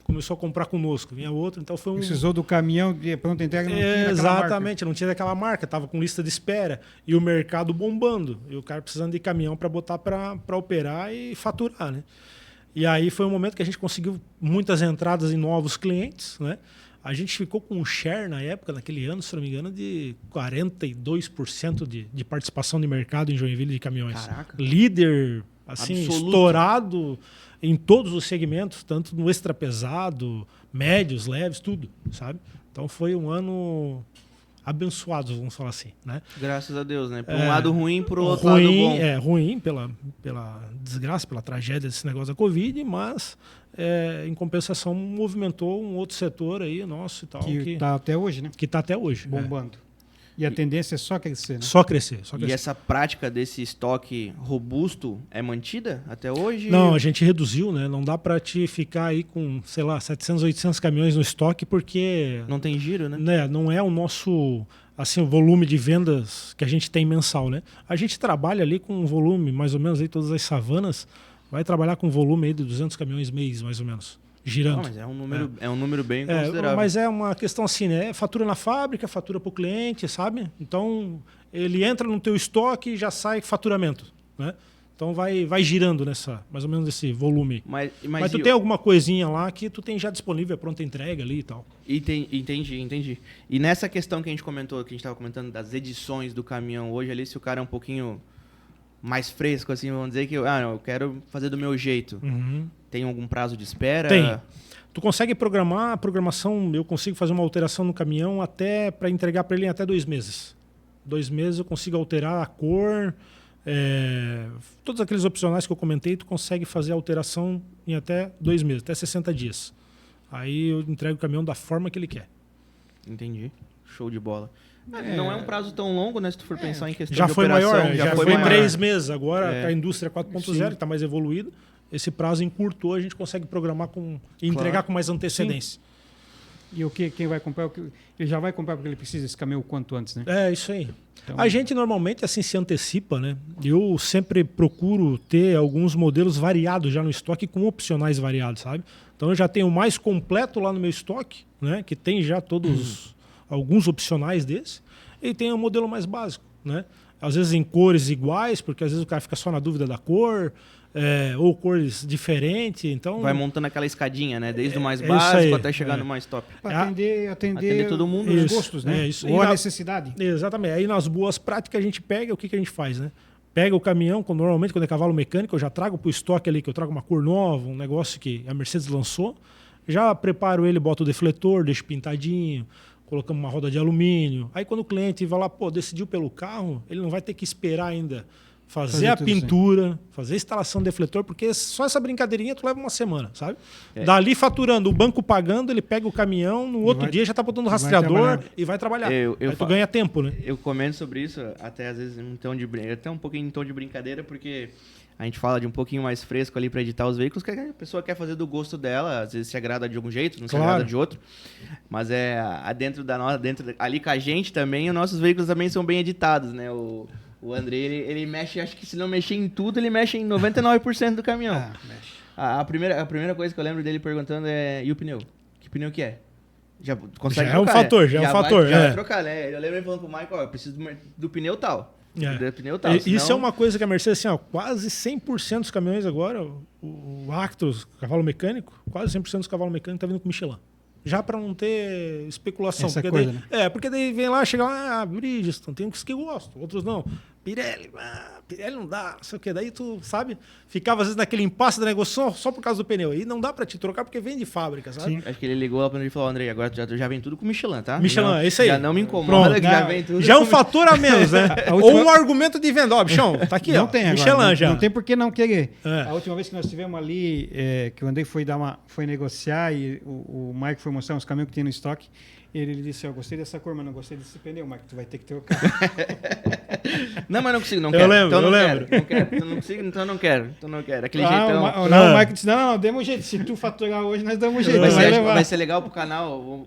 começou a comprar conosco. Vinha outra, então foi Precisou do caminhão de pronta entrega, não tinha exatamente, não tinha daquela marca, estava com lista de espera. E o mercado bombando. E o cara precisando de caminhão para botar para operar e faturar, né? E aí foi um momento que a gente conseguiu muitas entradas em novos clientes, né? A gente ficou com um share na época, naquele ano, se não me engano, de 42% de participação de mercado em Joinville de caminhões. Caraca. Líder, assim, Absoluto. Estourado em todos os segmentos, tanto no extra pesado, médios, leves, tudo, sabe? Então foi um ano abençoado, vamos falar assim, né? Graças a Deus, né? Por um lado ruim, por outro lado bom. Ruim pela desgraça, pela tragédia desse negócio da Covid, mas em compensação movimentou um outro setor aí nosso e tal. Que está até hoje, né? Que está até hoje. Bombando. E a tendência é só crescer, né? Só crescer, só E crescer. essa prática desse estoque robusto é mantida até hoje? Não, a gente reduziu, né? Não dá para te ficar aí com, sei lá, 700, 800 caminhões no estoque, porque Não tem giro, né? não é o nosso assim, o volume de vendas que a gente tem mensal, né? A gente trabalha ali com um volume, mais ou menos, aí todas as savanas, vai trabalhar com um volume aí de 200 caminhões mês, mais ou menos, girando. Não, mas é um número bem considerável. Mas é uma questão assim, né? Fatura na fábrica, fatura para o cliente, sabe? Então, ele entra no teu estoque e já sai faturamento, né? Então vai girando mais ou menos esse volume. Mas tu tem alguma coisinha lá que tu tem já disponível, pronta entrega ali e tal. Entendi. E nessa questão que a gente comentou, que a gente estava comentando das edições do caminhão hoje ali, se o cara é um pouquinho mais fresco, assim, vamos dizer que eu quero fazer do meu jeito. Uhum. Tem algum prazo de espera? Tem. Tu consegue programar, a programação, eu consigo fazer uma alteração no caminhão até para entregar para ele em até 2 meses. 2 meses eu consigo alterar a cor, todos aqueles opcionais que eu comentei, tu consegue fazer a alteração em até 2 meses, até 60 dias. Aí eu entrego o caminhão da forma que ele quer. Entendi. Show de bola. Não é um prazo tão longo, né? Se tu for pensar em questão Já de foi operação. maior, já foi maior. 3 meses. Agora É. a indústria 4.0 está mais evoluída. Esse prazo encurtou, a gente consegue programar e entregar com mais antecedência. E quem vai comprar, ele já vai comprar porque ele precisa desse caminhão o quanto antes, né? É, isso aí. Então, A gente normalmente assim se antecipa, né? Eu sempre procuro ter alguns modelos variados já no estoque com opcionais variados, sabe? Então eu já tenho o mais completo lá no meu estoque, né? Que tem já todos alguns opcionais desse, e tem o modelo mais básico, né? Às vezes em cores iguais, porque às vezes o cara fica só na dúvida da cor, ou cores diferentes, então... Vai montando aquela escadinha, né? Desde o mais isso básico aí, até chegar no mais top. para atender todo mundo, os isso, gostos, né? isso. Ou E a necessidade. Exatamente. Aí nas boas práticas a gente pega, o que a gente faz, né? Pega o caminhão, normalmente quando é cavalo mecânico, eu já trago para o estoque ali, que eu trago uma cor nova, um negócio que a Mercedes lançou, já preparo ele, boto o defletor, deixo pintadinho, colocamos uma roda de alumínio. Aí quando o cliente vai lá, decidiu pelo carro, ele não vai ter que esperar ainda fazer a pintura, fazer a instalação do defletor, porque só essa brincadeirinha tu leva uma semana, sabe? Dali faturando, o banco pagando, ele pega o caminhão, no outro dia já tá botando o rastreador e vai trabalhar. Aí tu ganha tempo, né? Eu comento sobre isso, até às vezes até um pouquinho em tom de brincadeira, porque a gente fala de um pouquinho mais fresco ali para editar os veículos, que a pessoa quer fazer do gosto dela, às vezes se agrada de algum jeito, não se agrada de outro. Mas dentro ali com a gente também, os nossos veículos também são bem editados, né? O André, ele mexe, acho que se não mexer em tudo, ele mexe em 99% do caminhão. Mexe. A primeira coisa que eu lembro dele perguntando e o pneu? Que pneu que é? Já consegue já trocar, é um fator, já é um fator. Vai trocar, né? Eu lembro ele falando pro Michael, eu preciso do pneu tal. Do pneu tal. Isso é uma coisa que a Mercedes, assim, quase 100% dos caminhões agora, o Actros, cavalo mecânico, quase 100% dos cavalos mecânicos tá vindo com Michelin. Já para não ter especulação. Essa porque coisa, daí, né? Porque daí vem lá, chega lá, Bridgestone, tem uns que eu gosto, outros não. Pirelli não dá, não sei o que. Daí tu, sabe, ficava às vezes naquele impasse da negociação só por causa do pneu. E não dá para te trocar porque vem de fábrica, sabe? Sim. Acho que ele ligou lá pra ele e falou, André, agora já vem tudo com Michelin, tá? Michelin, não, é isso aí. Já não me incomoda Pronto. que já vem tudo. Já é um fator a menos, né? Ou um argumento de venda. Ó, bichão, tá aqui, Não ó. tem agora, Michelin já. Não tem por que não querer. É. A última vez que nós tivemos ali, que o Andrei foi negociar e o Mike foi mostrar uns caminhões que tinha no estoque, ele disse, eu gostei dessa cor, mas não gostei desse pneu, Mike, tu vai ter que trocar. Não, mas não consigo, não Eu quero. lembro, então eu não lembro. quero. Não quero, então não consigo, então não quero. Então não quero. Aquele jeitão. O Mike disse, não, demos um jeito, se tu faturar hoje, nós damos um jeito. Vai ser legal pro canal.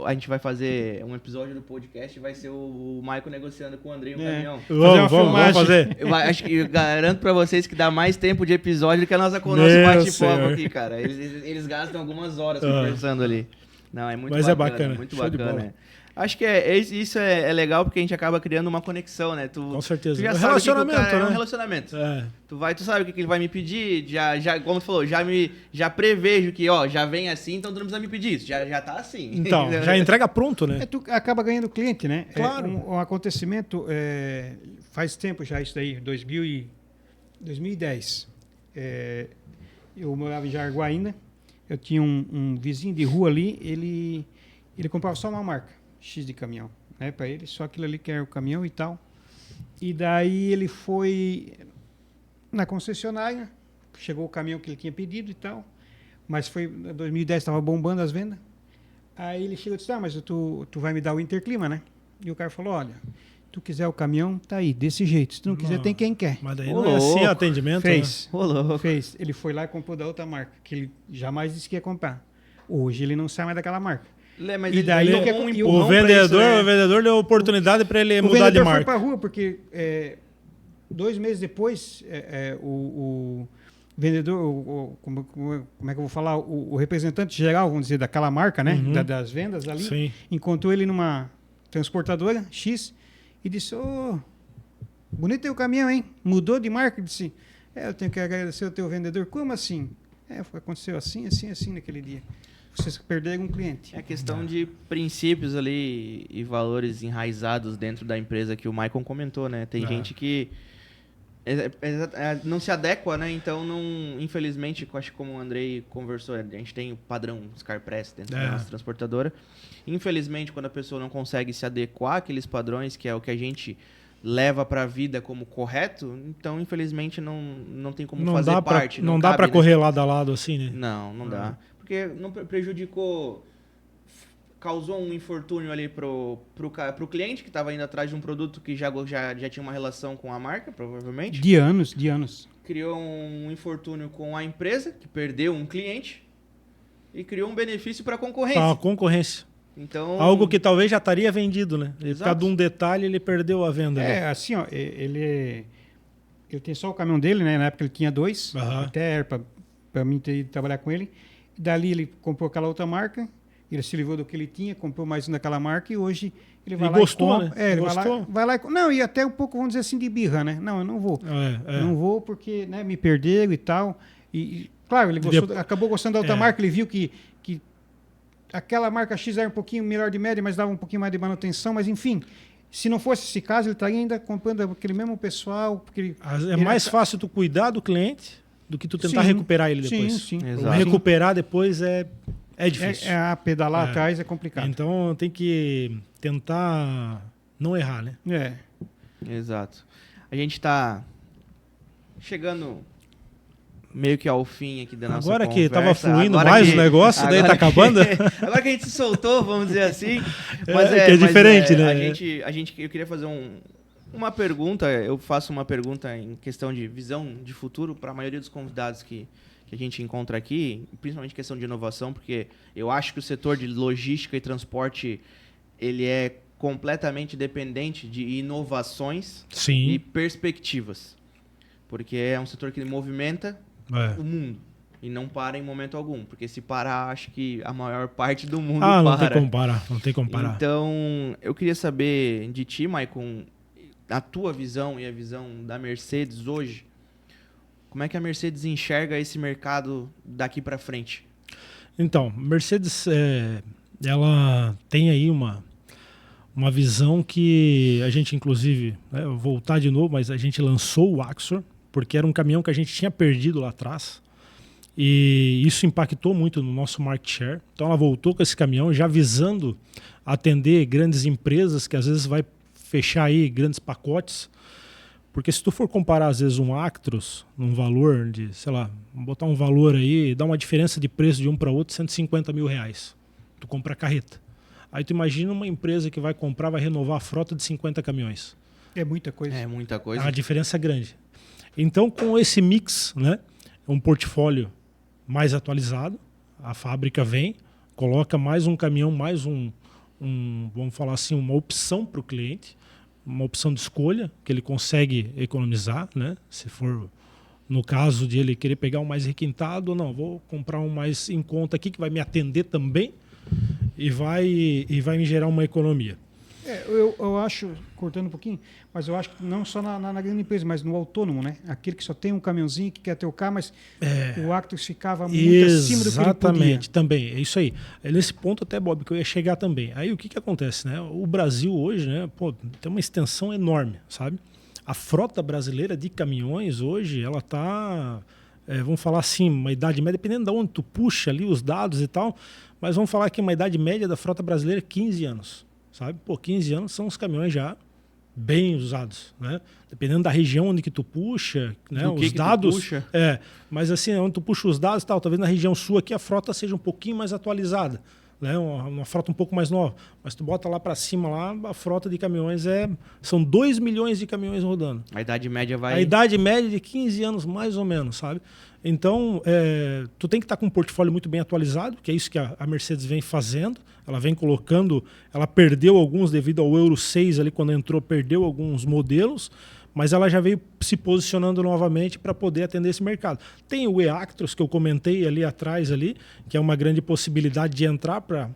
A gente vai fazer um episódio do podcast, vai ser o Michael negociando com o André no caminhão. Vamos fazer. Eu acho que eu garanto pra vocês que dá mais tempo de episódio do que a nossa com o nosso Meu bate-papo senhor. aqui, cara. Eles gastam algumas horas conversando ali. Não, é muito Mas bacana. é bacana, Muito show de bacana. bola. Acho que isso é legal porque a gente acaba criando uma conexão, né? Com certeza. Tu já É um sabe o que relacionamento, o cara, né? É um relacionamento. É. Tu sabe o que ele vai me pedir, como tu falou, já prevejo que, já vem assim, então tu não precisa me pedir isso, já tá assim. Então, já entrega pronto, né? Tu acaba ganhando cliente, né? Claro. Um acontecimento, faz tempo já isso daí, 2010. Eu morava em Jaraguá ainda, eu tinha um vizinho de rua ali, ele comprava só uma marca, X de caminhão, né? Para ele, só aquilo ali que era o caminhão e tal. E daí ele foi na concessionária, chegou o caminhão que ele tinha pedido e tal, mas foi em 2010, estava bombando as vendas. Aí ele chegou e disse, mas tu vai me dar o Interclima, né? E o cara falou, olha, tu quiser o caminhão, tá aí, desse jeito. Se tu não quiser, tem quem quer. Mas daí Ô, não é assim louco. atendimento, Fez. Ô, louco. Fez. Ele foi lá e comprou da outra marca, que ele jamais disse que ia comprar. Hoje ele não sai mais daquela marca. Mas E ele daí deu o que- um e empurrão O pra vendedor, isso, né? o vendedor deu oportunidade para ele O mudar de vendedor foi marca. pra rua, porque 2 meses depois, o vendedor, como é que eu vou falar? O representante geral, vamos dizer, daquela marca, né? Uhum. Das vendas ali, Sim. encontrou ele numa transportadora X e disse, ô, bonito teu caminhão, hein? Mudou de marca? Ele disse, eu tenho que agradecer ao teu vendedor. Como assim? Aconteceu assim, assim, assim naquele dia. Vocês perderam um cliente. É questão de princípios ali e valores enraizados dentro da empresa que o Maicon comentou, né? Tem gente que não se adequa, né? Então, infelizmente, eu acho que como o Andrei conversou, a gente tem o padrão Scarpress dentro da nossa transportadora. Infelizmente, quando a pessoa não consegue se adequar àqueles padrões, que é o que a gente leva para a vida como correto, então, infelizmente, não tem como fazer parte. Não dá cabe, para né? correr lado a lado assim, né? Não dá. Porque não prejudicou, causou um infortúnio ali pro cliente que estava indo atrás de um produto que já tinha uma relação com a marca, provavelmente. De anos. Criou um infortúnio com a empresa, que perdeu um cliente, e criou um benefício para a concorrência. Tá, a concorrência. Então, Algo que talvez já estaria vendido, né? Por Exato. causa de um detalhe, ele perdeu a venda. né? Assim, ó, ele tem só o caminhão dele, né? Na época ele tinha 2, Aham. até era para mim ter ido trabalhar com ele. Dali ele comprou aquela outra marca, ele se livrou do que ele tinha, comprou mais um daquela marca e hoje ele vai Ele lá gostou, e compra. né? Ele Gostou. vai lá não, e até um pouco, vamos dizer assim, de birra, né? Não, eu não vou. É. Não vou porque né, me perderam e tal. Claro, ele acabou gostando da outra marca, ele viu que aquela marca X era um pouquinho melhor de média, mas dava um pouquinho mais de manutenção, mas enfim, se não fosse esse caso, ele estaria ainda comprando aquele mesmo pessoal. Porque É mais fácil tu cuidar do cliente do que tu tentar Sim, recuperar ele depois. Sim. Exato. Recuperar depois é difícil. Pedalar atrás é complicado. Então tem que tentar não errar, né? Exato. A gente está chegando meio que ao fim aqui da nossa Agora conversa. que tava fluindo Agora mais que- o negócio, daí tá agora que- acabando. Agora que a gente se soltou, vamos dizer assim. Que é diferente, né? Eu queria fazer uma pergunta. Eu faço uma pergunta em questão de visão de futuro para a maioria dos convidados que a gente encontra aqui, principalmente questão de inovação, porque eu acho que o setor de logística e transporte ele é completamente dependente de inovações e Sim. perspectivas. Porque é um setor que movimenta o mundo e não para em momento algum. Porque se parar, acho que a maior parte do mundo Não para. tem como parar. Então, eu queria saber de ti, Maicon, a tua visão e a visão da Mercedes hoje. Como é que a Mercedes enxerga esse mercado daqui para frente? Então, Mercedes, ela tem aí uma visão que a gente, inclusive, né, eu vou voltar de novo, mas a gente lançou o Axor, porque era um caminhão que a gente tinha perdido lá atrás. E isso impactou muito no nosso market share. Então ela voltou com esse caminhão já visando atender grandes empresas que às vezes vai fechar aí grandes pacotes. Porque se tu for comparar às vezes um Actros num valor de, sei lá, vamos botar um valor aí, dá uma diferença de preço de um para outro, 150 mil reais. Tu compra a carreta. Aí tu imagina uma empresa que vai comprar, vai renovar a frota de 50 caminhões. É muita coisa. É muita coisa. É uma diferença grande. Então, com esse mix, né, um portfólio mais atualizado, a fábrica vem, coloca mais um caminhão, mais vamos falar assim, uma opção para o cliente, uma opção de escolha, que ele consegue economizar, né? Se for no caso de ele querer pegar um mais requintado, não, vou comprar um mais em conta aqui, que vai me atender também e vai me gerar uma economia. Eu acho, cortando um pouquinho, mas eu acho que não só na grande empresa, mas no autônomo, né? Aquele que só tem um caminhãozinho que quer ter o carro, mas o Actros ficava muito acima do que ele podia. Exatamente, também, é isso aí. É nesse ponto até, Bob, que eu ia chegar também. Aí o que acontece, né? O Brasil hoje, né, pô, tem uma extensão enorme, sabe? A frota brasileira de caminhões hoje, ela está, vamos falar assim, uma idade média, dependendo de onde tu puxa ali os dados e tal, mas vamos falar que uma idade média da frota brasileira é 15 anos. Sabe? Pô, 15 anos são os caminhões já bem usados, né? Dependendo da região onde que tu puxa, né? Os dados, tu puxa. mas assim, onde tu puxa os dados, tal, talvez na região sul aqui a frota seja um pouquinho mais atualizada, né? Uma frota um pouco mais nova. Mas tu bota lá para cima, lá, a frota de caminhões são 2 milhões de caminhões rodando. A idade média vai... A idade média de 15 anos, mais ou menos, sabe? Então, tu tem que estar com um portfólio muito bem atualizado, que é isso que a Mercedes vem fazendo. Ela vem colocando... Ela perdeu alguns devido ao Euro 6 ali, quando entrou, perdeu alguns modelos, mas ela já veio se posicionando novamente para poder atender esse mercado. Tem o e-Actros, que eu comentei ali atrás, ali, que é uma grande possibilidade de entrar para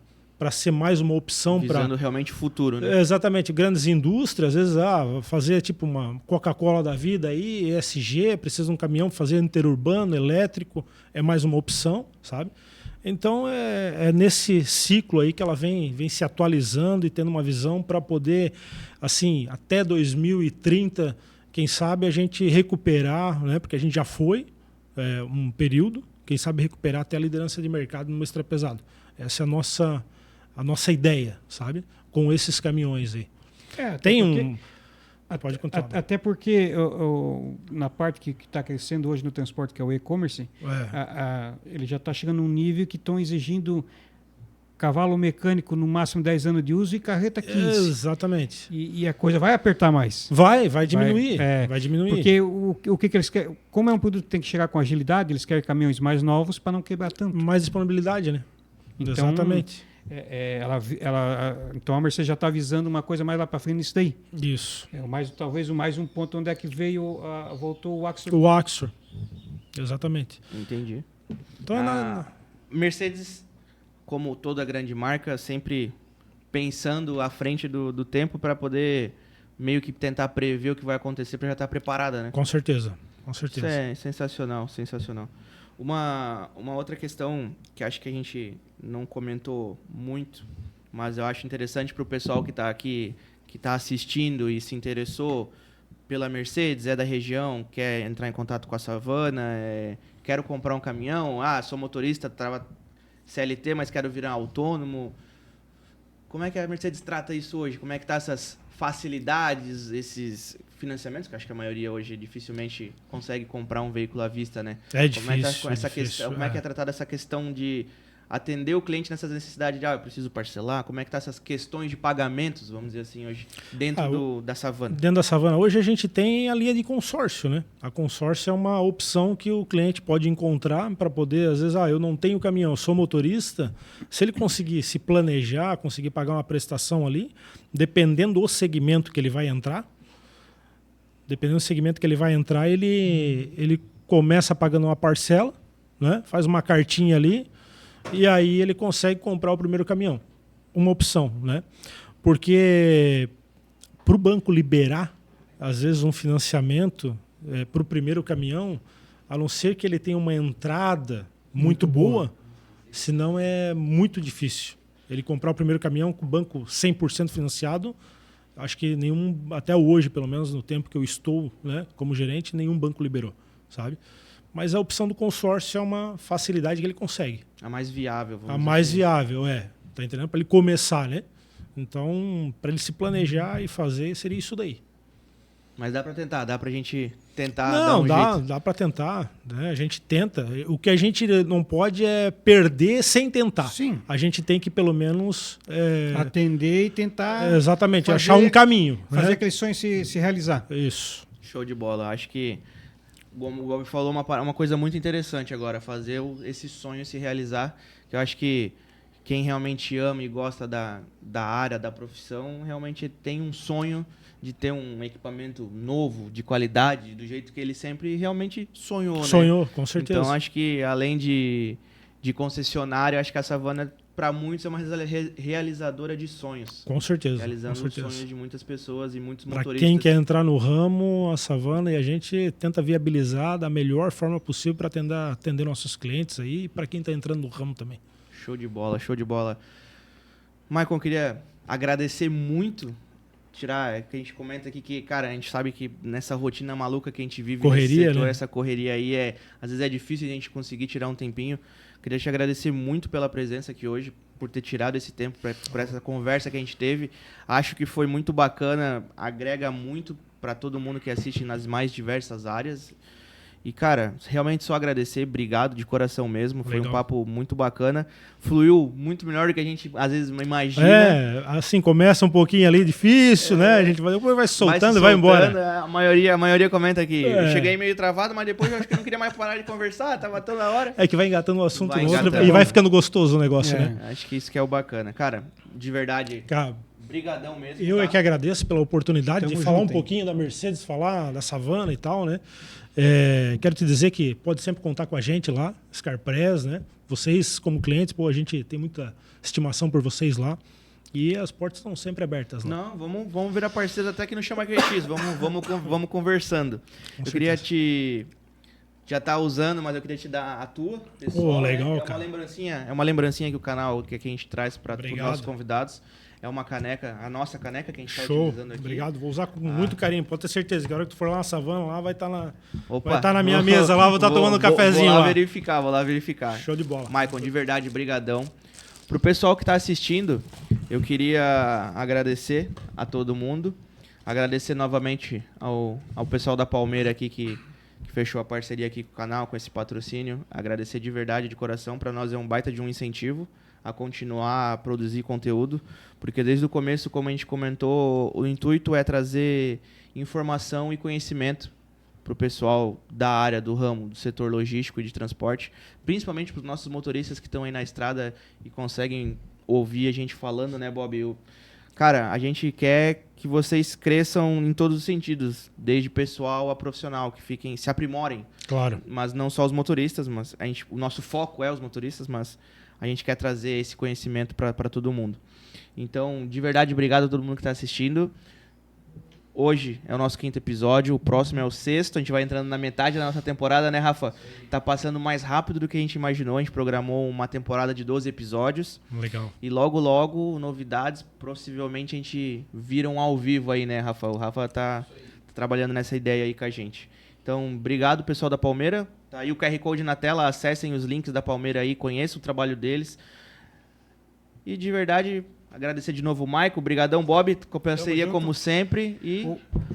ser mais uma opção para... Visando realmente o futuro, né? Exatamente. Grandes indústrias, às vezes, fazer tipo uma Coca-Cola da vida aí, ESG, precisa de um caminhão para fazer interurbano, elétrico, é mais uma opção, sabe? Então, é nesse ciclo aí que ela vem se atualizando e tendo uma visão para poder, assim, até 2030, quem sabe a gente recuperar, né? Porque a gente já foi um período, quem sabe recuperar até a liderança de mercado no extra pesado. Essa é a nossa ideia, sabe? Com esses caminhões aí. Tem pode contar. Até porque na parte que está crescendo hoje no transporte, que é o e-commerce, ele já está chegando num nível que estão exigindo cavalo mecânico no máximo 10 anos de uso e carreta 15. Exatamente. E a coisa vai apertar mais. Vai diminuir. Vai diminuir. Porque o que eles querem... Como é um produto que tem que chegar com agilidade, eles querem caminhões mais novos para não quebrar tanto. Mais disponibilidade, né? Então, exatamente. Então a Mercedes já está avisando uma coisa mais lá para frente nisso daí. Isso. Talvez mais um ponto onde é que voltou o Axor. O Axor. Exatamente. Entendi. Então, Mercedes, como toda grande marca, sempre pensando à frente do tempo para poder meio que tentar prever o que vai acontecer para já estar preparada, né? Com certeza. Isso é sensacional, sensacional. Uma outra questão que acho que a gente não comentou muito, mas eu acho interessante para o pessoal que está aqui, que está assistindo e se interessou pela Mercedes, é da região, quer entrar em contato com a Savana, quero comprar um caminhão, sou motorista, CLT, mas quero virar autônomo. Como é que a Mercedes trata isso hoje? Como é que tá essas facilidades, esses financiamentos, que eu acho que a maioria hoje dificilmente consegue comprar um veículo à vista, né? É difícil. Como é que é tratada essa questão de atender o cliente nessas necessidades de eu preciso parcelar? Como é que tá essas questões de pagamentos, vamos dizer assim, hoje, dentro da Savana? Dentro da Savana, hoje a gente tem a linha de consórcio, né? A consórcio é uma opção que o cliente pode encontrar para poder, às vezes, eu não tenho caminhão, eu sou motorista. Se ele conseguir se planejar, conseguir pagar uma prestação ali, dependendo do segmento que ele vai entrar, ele começa pagando uma parcela, né? Faz uma cartinha ali, e aí ele consegue comprar o primeiro caminhão. Uma opção, né? Porque para o banco liberar, às vezes, um financiamento para o primeiro caminhão, a não ser que ele tenha uma entrada muito boa, senão é muito difícil. Ele comprar o primeiro caminhão com o banco 100% financiado, acho que nenhum, até hoje, pelo menos no tempo que eu estou, né, como gerente, nenhum banco liberou, sabe? Mas a opção do consórcio é uma facilidade que ele consegue. A mais viável. A mais viável, Tá entendendo? Para ele começar, né? Então, para ele se planejar e fazer, seria isso daí. Mas dá para tentar, dá para a gente tentar Não, dar um jeito. Dá para tentar, né? A gente tenta. O que a gente não pode é perder sem tentar. Sim. A gente tem que, pelo menos... atender e tentar... Exatamente, achar um caminho. Fazer né? aquele sonho se realizar. Isso. Show de bola. Acho que, como o Gobi falou, uma coisa muito interessante agora, fazer esse sonho se realizar. Que eu acho que quem realmente ama e gosta da área, da profissão, realmente tem um sonho de ter um equipamento novo, de qualidade, do jeito que ele sempre realmente sonhou, Sonhou, com certeza. Então, acho que além de concessionária, acho que a Savana, para muitos, é uma realizadora de sonhos. Com certeza. Realizando com certeza. os sonhos de muitas pessoas e muitos Para motoristas. quem quer entrar no ramo, a Savana, e a gente tenta viabilizar da melhor forma possível para atender nossos clientes aí e para quem está entrando no ramo também. Show de bola, show de bola. Maicon, queria agradecer muito, que a gente comenta aqui que, cara, a gente sabe que nessa rotina maluca que a gente vive, correria, nesse setor, né? Essa correria aí, às vezes é difícil a gente conseguir tirar um tempinho. Queria te agradecer muito pela presença aqui hoje, por ter tirado esse tempo para essa conversa que a gente teve. Acho que foi muito bacana, agrega muito para todo mundo que assiste nas mais diversas áreas. E, cara, realmente só agradecer, obrigado de coração mesmo. Foi Legal. um papo muito bacana. Fluiu muito melhor do que a gente às vezes imagina. Assim, começa um pouquinho ali difícil, né? A gente vai soltando e vai embora. A maioria comenta aqui. Eu cheguei meio travado, mas depois eu acho que eu não queria mais parar de conversar, tava toda hora. É que vai engatando um assunto Vai no outro engatando. e vai ficando gostoso o negócio, É. né? Acho que isso que é o bacana. Cara, de verdade, Cara, brigadão mesmo. eu tá? é que agradeço pela oportunidade Tamo de falar junto, um pouquinho da Mercedes, falar da Savana e tal, né? Quero te dizer que pode sempre contar com a gente lá, Scarpress, né? Vocês, como clientes, pô, a gente tem muita estimação por vocês lá. E as portas estão sempre abertas lá. Não, vamos virar parceiro até que não chama QX. Vamos conversando. Eu queria já tá usando, mas eu queria te dar a tua, pessoal. Pô, legal, é cara. É uma lembrancinha que o canal que a gente traz para os Obrigado. nossos convidados. É uma caneca, a nossa caneca que a gente está Show, utilizando aqui. obrigado. Vou usar com muito carinho, pode ter certeza que a hora que tu for lá na Savana, lá vai estar Opa, vai estar na minha mesa lá, vou estar tomando um cafezinho vou lá. lá. Vou lá verificar. Show de bola. Maicon, de verdade, brigadão. Pro pessoal que está assistindo, eu queria agradecer a todo mundo. Agradecer novamente ao pessoal da Palmeira aqui que fechou a parceria aqui com o canal, com esse patrocínio. Agradecer de verdade, de coração. Para nós é um baita de um incentivo a continuar a produzir conteúdo, porque desde o começo, como a gente comentou, o intuito é trazer informação e conhecimento para o pessoal da área, do ramo, do setor logístico e de transporte, principalmente para os nossos motoristas que estão aí na estrada e conseguem ouvir a gente falando, né, Bob? Cara, a gente quer que vocês cresçam em todos os sentidos, desde pessoal a profissional, que se aprimorem. Claro. Mas não só os motoristas, mas o nosso foco é os motoristas, mas a gente quer trazer esse conhecimento para todo mundo. Então, de verdade, obrigado a todo mundo que está assistindo. Hoje é o nosso 5º episódio, o próximo é o 6º, a gente vai entrando na metade da nossa temporada, né, Rafa? Tá passando mais rápido do que a gente imaginou, a gente programou uma temporada de 12 episódios. Legal. E logo, novidades, possivelmente a gente vira um ao vivo aí, né, Rafa? O Rafa tá trabalhando nessa ideia aí com a gente. Então, obrigado, pessoal da Palmeira. Tá aí o QR Code na tela, acessem os links da Palmeira aí, conheçam o trabalho deles. E de verdade, agradecer de novo o Maicon, brigadão, Bob, com a parceria como sempre. E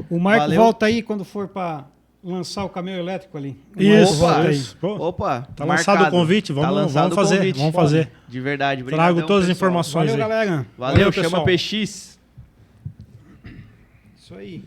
O Marco valeu. volta aí quando for para lançar o caminhão elétrico ali. O Isso, Marco volta aí. isso. Pô, Opa, tá lançado o convite, Tá vamos lançado o fazer, convite. vamos fazer. De verdade, brigadão, Trago todas as pessoal. informações Valeu, aí. galera. Valeu, Valeu, chama pessoal. PX. Isso aí.